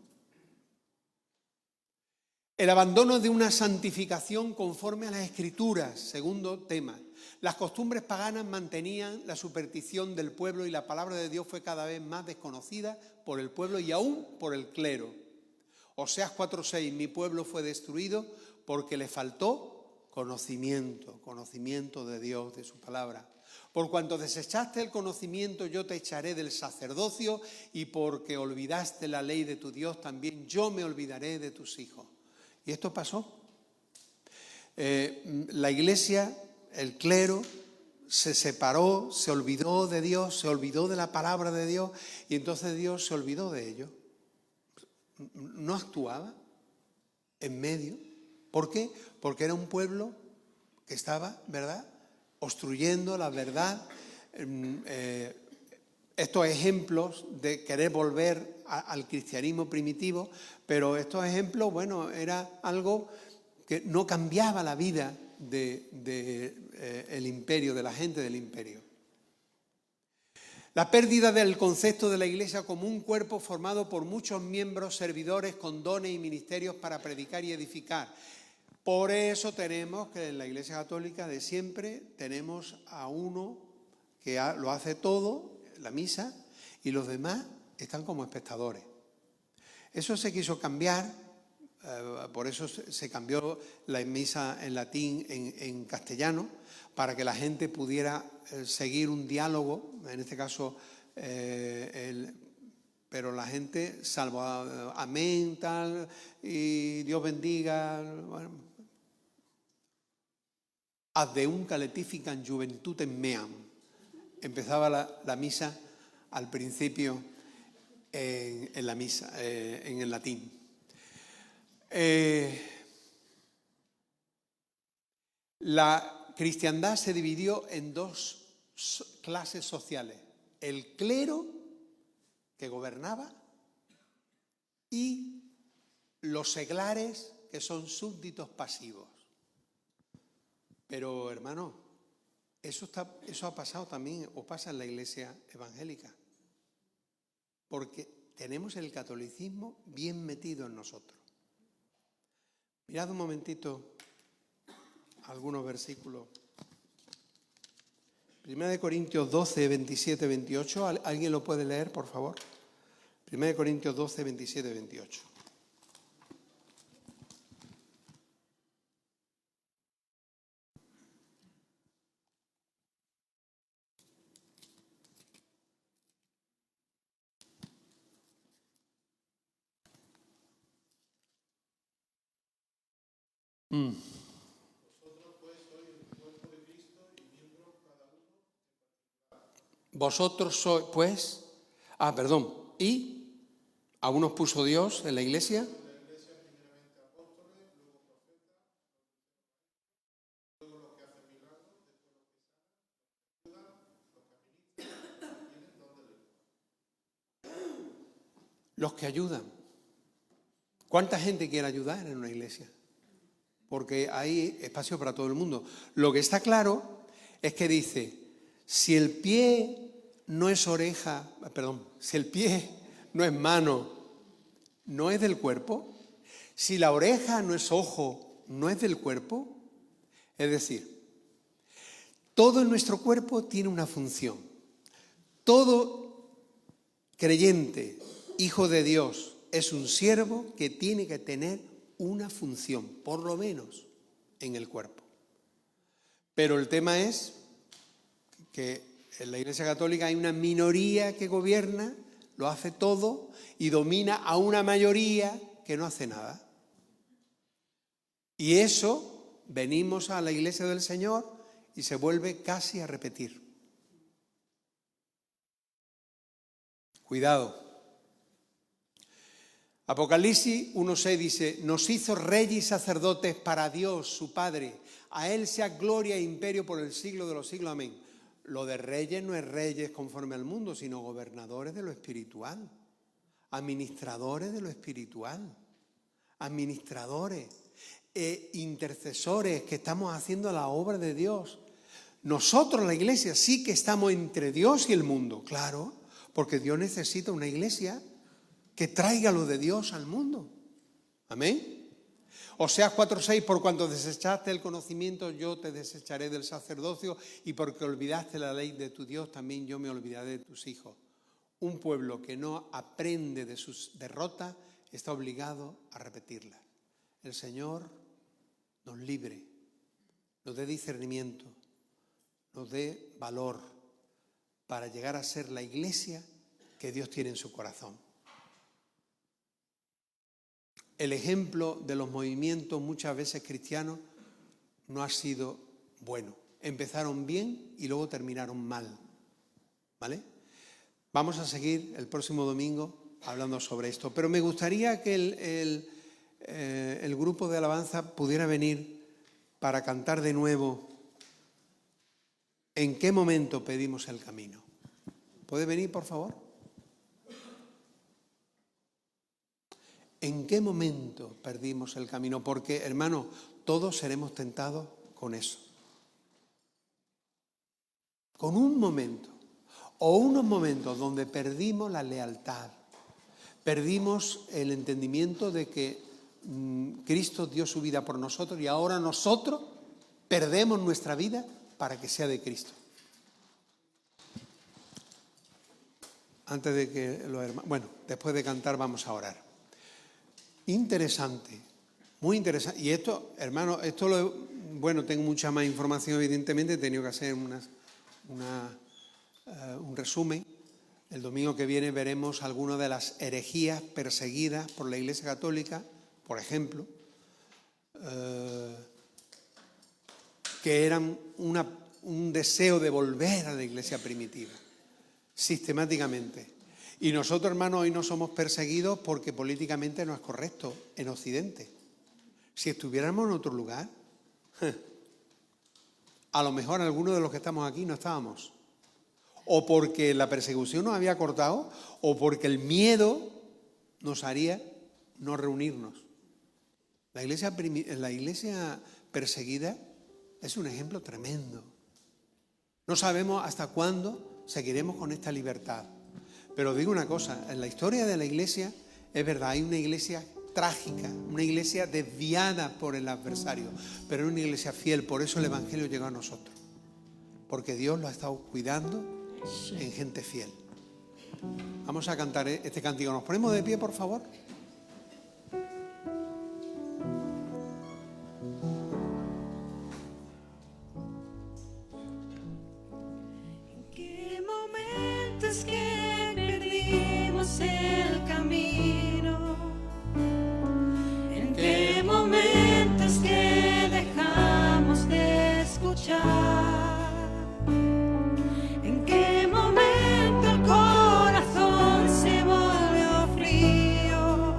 El abandono de una santificación conforme a las Escrituras, segundo tema. Las costumbres paganas mantenían la superstición del pueblo y la palabra de Dios fue cada vez más desconocida por el pueblo y aún por el clero. Oseas 4:6, mi pueblo fue destruido porque le faltó conocimiento de Dios, de su palabra. Por cuanto desechaste el conocimiento, yo te echaré del sacerdocio, y porque olvidaste la ley de tu Dios, también yo me olvidaré de tus hijos. Y esto pasó. La iglesia, el clero, se separó, se olvidó de Dios, se olvidó de la palabra de Dios, y entonces Dios se olvidó de ellos. No actuaba en medio. ¿Por qué? Porque era un pueblo que estaba, ¿verdad?, obstruyendo la verdad. Estos ejemplos de querer volver al cristianismo primitivo, pero estos ejemplos, bueno, era algo que no cambiaba la vida del imperio, de la gente del imperio. La pérdida del concepto de la iglesia como un cuerpo formado por muchos miembros servidores con dones y ministerios para predicar y edificar. Por eso tenemos que en la Iglesia Católica de siempre tenemos a uno que lo hace todo, la misa, y los demás están como espectadores. Eso se quiso cambiar, por eso se cambió la misa en latín en castellano, para que la gente pudiera seguir un diálogo, en este caso, pero la gente, salvo amén, tal, y Dios bendiga, bueno, ad deum letificam juventutem meam. Empezaba la misa al principio en la misa, en el latín. La cristiandad se dividió en dos clases sociales: el clero, que gobernaba, y los seglares, que son súbditos pasivos. Pero, hermano, eso ha pasado también, o pasa en la iglesia evangélica, porque tenemos el catolicismo bien metido en nosotros. Mirad un momentito algunos versículos. 1 Corintios 12, 27, 28. ¿Alguien lo puede leer, por favor? 1 Corintios 12, 27, 28. Vosotros sois, pues, y a unos puso Dios en la iglesia. Los que ayudan. ¿Cuánta gente quiere ayudar en una iglesia? Porque hay espacio para todo el mundo. Lo que está claro es que dice, si el pie no es oreja, si el pie no es mano, ¿no es del cuerpo? Si la oreja no es ojo, ¿no es del cuerpo? Es decir, Todo en nuestro cuerpo tiene una función. Todo creyente, hijo de Dios, es un siervo que tiene que tener una función, por lo menos, en el cuerpo. Pero el tema es que en la Iglesia Católica hay una minoría que gobierna, lo hace todo y domina a una mayoría que no hace nada. Y eso, venimos a la Iglesia del Señor y se vuelve casi a repetir. Cuidado. Apocalipsis 1:6 dice: nos hizo reyes y sacerdotes para Dios, su Padre. A Él sea gloria e imperio por el siglo de los siglos. Amén. Lo de reyes no es reyes conforme al mundo, sino gobernadores de lo espiritual, administradores de lo espiritual, administradores e intercesores que estamos haciendo la obra de Dios. Nosotros, la iglesia, sí que estamos entre Dios y el mundo, claro, porque Dios necesita una iglesia que traiga lo de Dios al mundo. Amén. Oseas 4:6, por cuanto desechaste el conocimiento, yo te desecharé del sacerdocio, y porque olvidaste la ley de tu Dios, también yo me olvidaré de tus hijos. Un pueblo que no aprende de sus derrotas está obligado a repetirlas. El Señor nos libre, nos dé discernimiento, nos dé valor para llegar a ser la iglesia que Dios tiene en su corazón. El ejemplo de los movimientos muchas veces cristianos no ha sido bueno. Empezaron bien y luego terminaron mal. ¿Vale? Vamos a seguir el próximo domingo hablando sobre esto. Pero me gustaría que el grupo de alabanza pudiera venir para cantar de nuevo ¿En qué momento pedimos el camino? ¿Puede venir, por favor? ¿En qué momento perdimos el camino? Porque, hermano, todos seremos tentados con eso. Con un momento o unos momentos donde perdimos la lealtad, perdimos el entendimiento de que Cristo dio su vida por nosotros y ahora nosotros perdemos nuestra vida para que sea de Cristo. Antes de que los hermanos... Bueno, después de cantar vamos a orar. Interesante, muy interesante. Y esto, hermano, bueno, tengo mucha más información, evidentemente, he tenido que hacer un resumen. El domingo que viene veremos algunas de las herejías perseguidas por la Iglesia Católica, por ejemplo, que eran un deseo de volver a la Iglesia primitiva, sistemáticamente. Y nosotros, hermanos, hoy no somos perseguidos porque políticamente no es correcto en Occidente. Si estuviéramos en otro lugar, a lo mejor algunos de los que estamos aquí no estábamos. O porque la persecución nos había cortado, o porque el miedo nos haría no reunirnos. La iglesia perseguida es un ejemplo tremendo. No sabemos hasta cuándo seguiremos con esta libertad. Pero digo una cosa, en la historia de la iglesia, es verdad, hay una iglesia trágica, una iglesia desviada por el adversario, pero es una iglesia fiel, por eso el Evangelio llegó a nosotros. Porque Dios lo ha estado cuidando en gente fiel. Vamos a cantar este cántico. ¿Nos ponemos de pie, por favor? ¿En qué momento es que perdimos el camino? ¿En qué momento es que dejamos de escuchar? ¿En qué momento el corazón se volvió frío?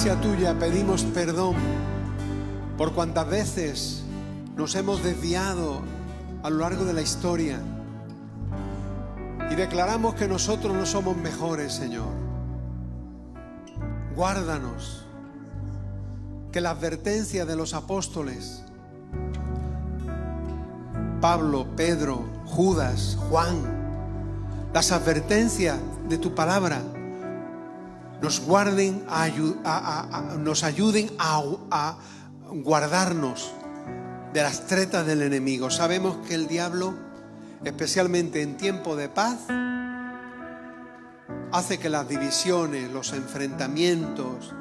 iglesia tuya pedimos perdón por cuantas veces nos hemos desviado a lo largo de la historia y declaramos que nosotros no somos mejores, Señor. Guárdanos, que la advertencia de los apóstoles, Pablo, Pedro, Judas, Juan, las advertencias de tu palabra nos guarden, nos ayuden a guardarnos de las tretas del enemigo. Sabemos que el diablo, especialmente en tiempo de paz, hace que las divisiones, los enfrentamientos,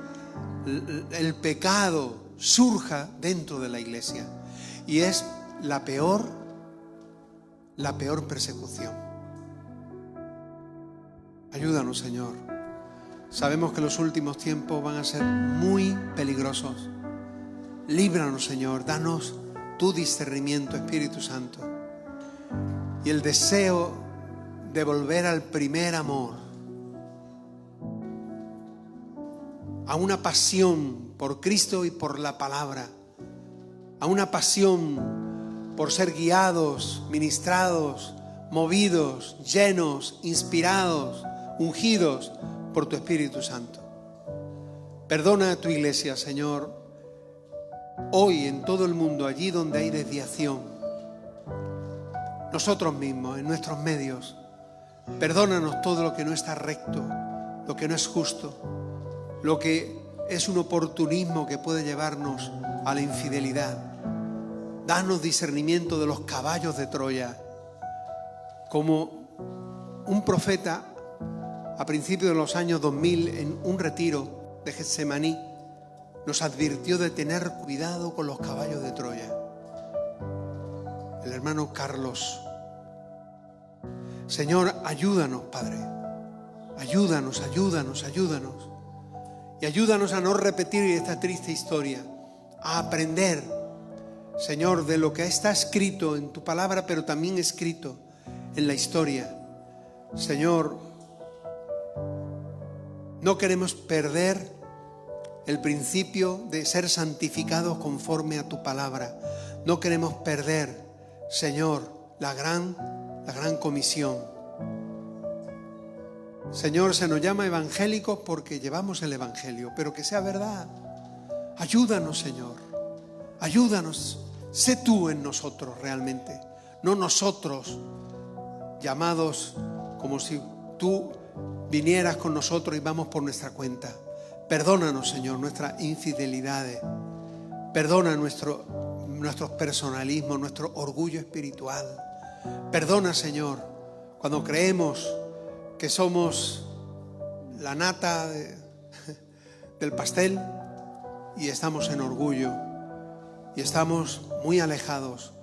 el pecado surja dentro de la iglesia, y es la peor persecución. Ayúdanos, Señor. Sabemos que los últimos tiempos van a ser muy peligrosos. Líbranos, Señor. Danos tu discernimiento, Espíritu Santo, y el deseo de volver al primer amor, a una pasión por Cristo y por la palabra, a una pasión por ser guiados, ministrados, movidos, llenos, inspirados, ungidos por tu Espíritu Santo. Perdona a tu iglesia, Señor, hoy en todo el mundo, allí donde hay desviación, nosotros mismos, en nuestros medios. Perdónanos todo lo que no está recto, lo que no es justo, lo que es un oportunismo que puede llevarnos a la infidelidad. Danos discernimiento de los caballos de Troya. Como un profeta a principios de los años 2000, en un retiro de Getsemaní, nos advirtió de tener cuidado con los caballos de Troya. El hermano Carlos. Señor, ayúdanos, Padre. Ayúdanos. Y ayúdanos a no repetir esta triste historia, a aprender, Señor, de lo que está escrito en tu palabra, pero también escrito en la historia. Señor, no queremos perder el principio de ser santificados conforme a tu palabra. No queremos perder, Señor, la gran comisión. Señor, se nos llama evangélicos porque llevamos el evangelio, pero que sea verdad. Ayúdanos, Señor. Ayúdanos. Sé tú en nosotros realmente, no nosotros llamados como si tú vinieras con nosotros y vamos por nuestra cuenta. Perdónanos, Señor, nuestras infidelidades. Perdona nuestros personalismos, nuestro orgullo espiritual. Perdona, Señor, cuando creemos que somos la nata del pastel y estamos en orgullo y estamos muy alejados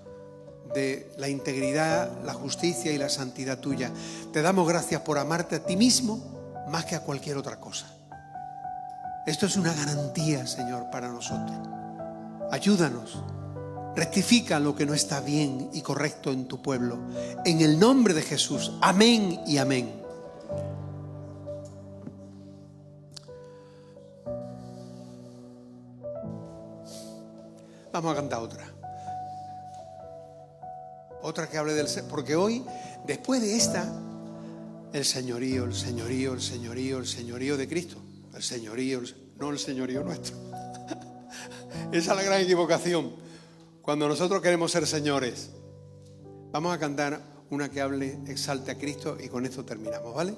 de la integridad, la justicia y la santidad tuya. Te damos gracias por amarte a ti mismo más que a cualquier otra cosa. Esto es una garantía, Señor, para nosotros. Ayúdanos. Rectifica lo que no está bien y correcto en tu pueblo. En el nombre de Jesús. Amén y amén. Vamos a cantar otra. Otra que hable del... Porque hoy, después de esta, el señorío de Cristo. El señorío, no el señorío nuestro. Esa es la gran equivocación. Cuando nosotros queremos ser señores. Vamos a cantar una que hable, exalte a Cristo, y con esto terminamos, ¿vale?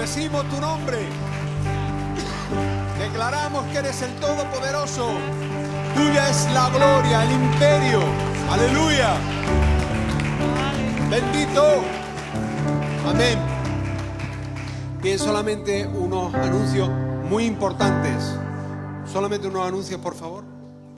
Bendecimos tu nombre. Declaramos que eres el Todopoderoso. Tuya es la gloria, el imperio. Aleluya. Bendito. Amén. Bien, solamente unos anuncios muy importantes. Solamente unos anuncios, por favor.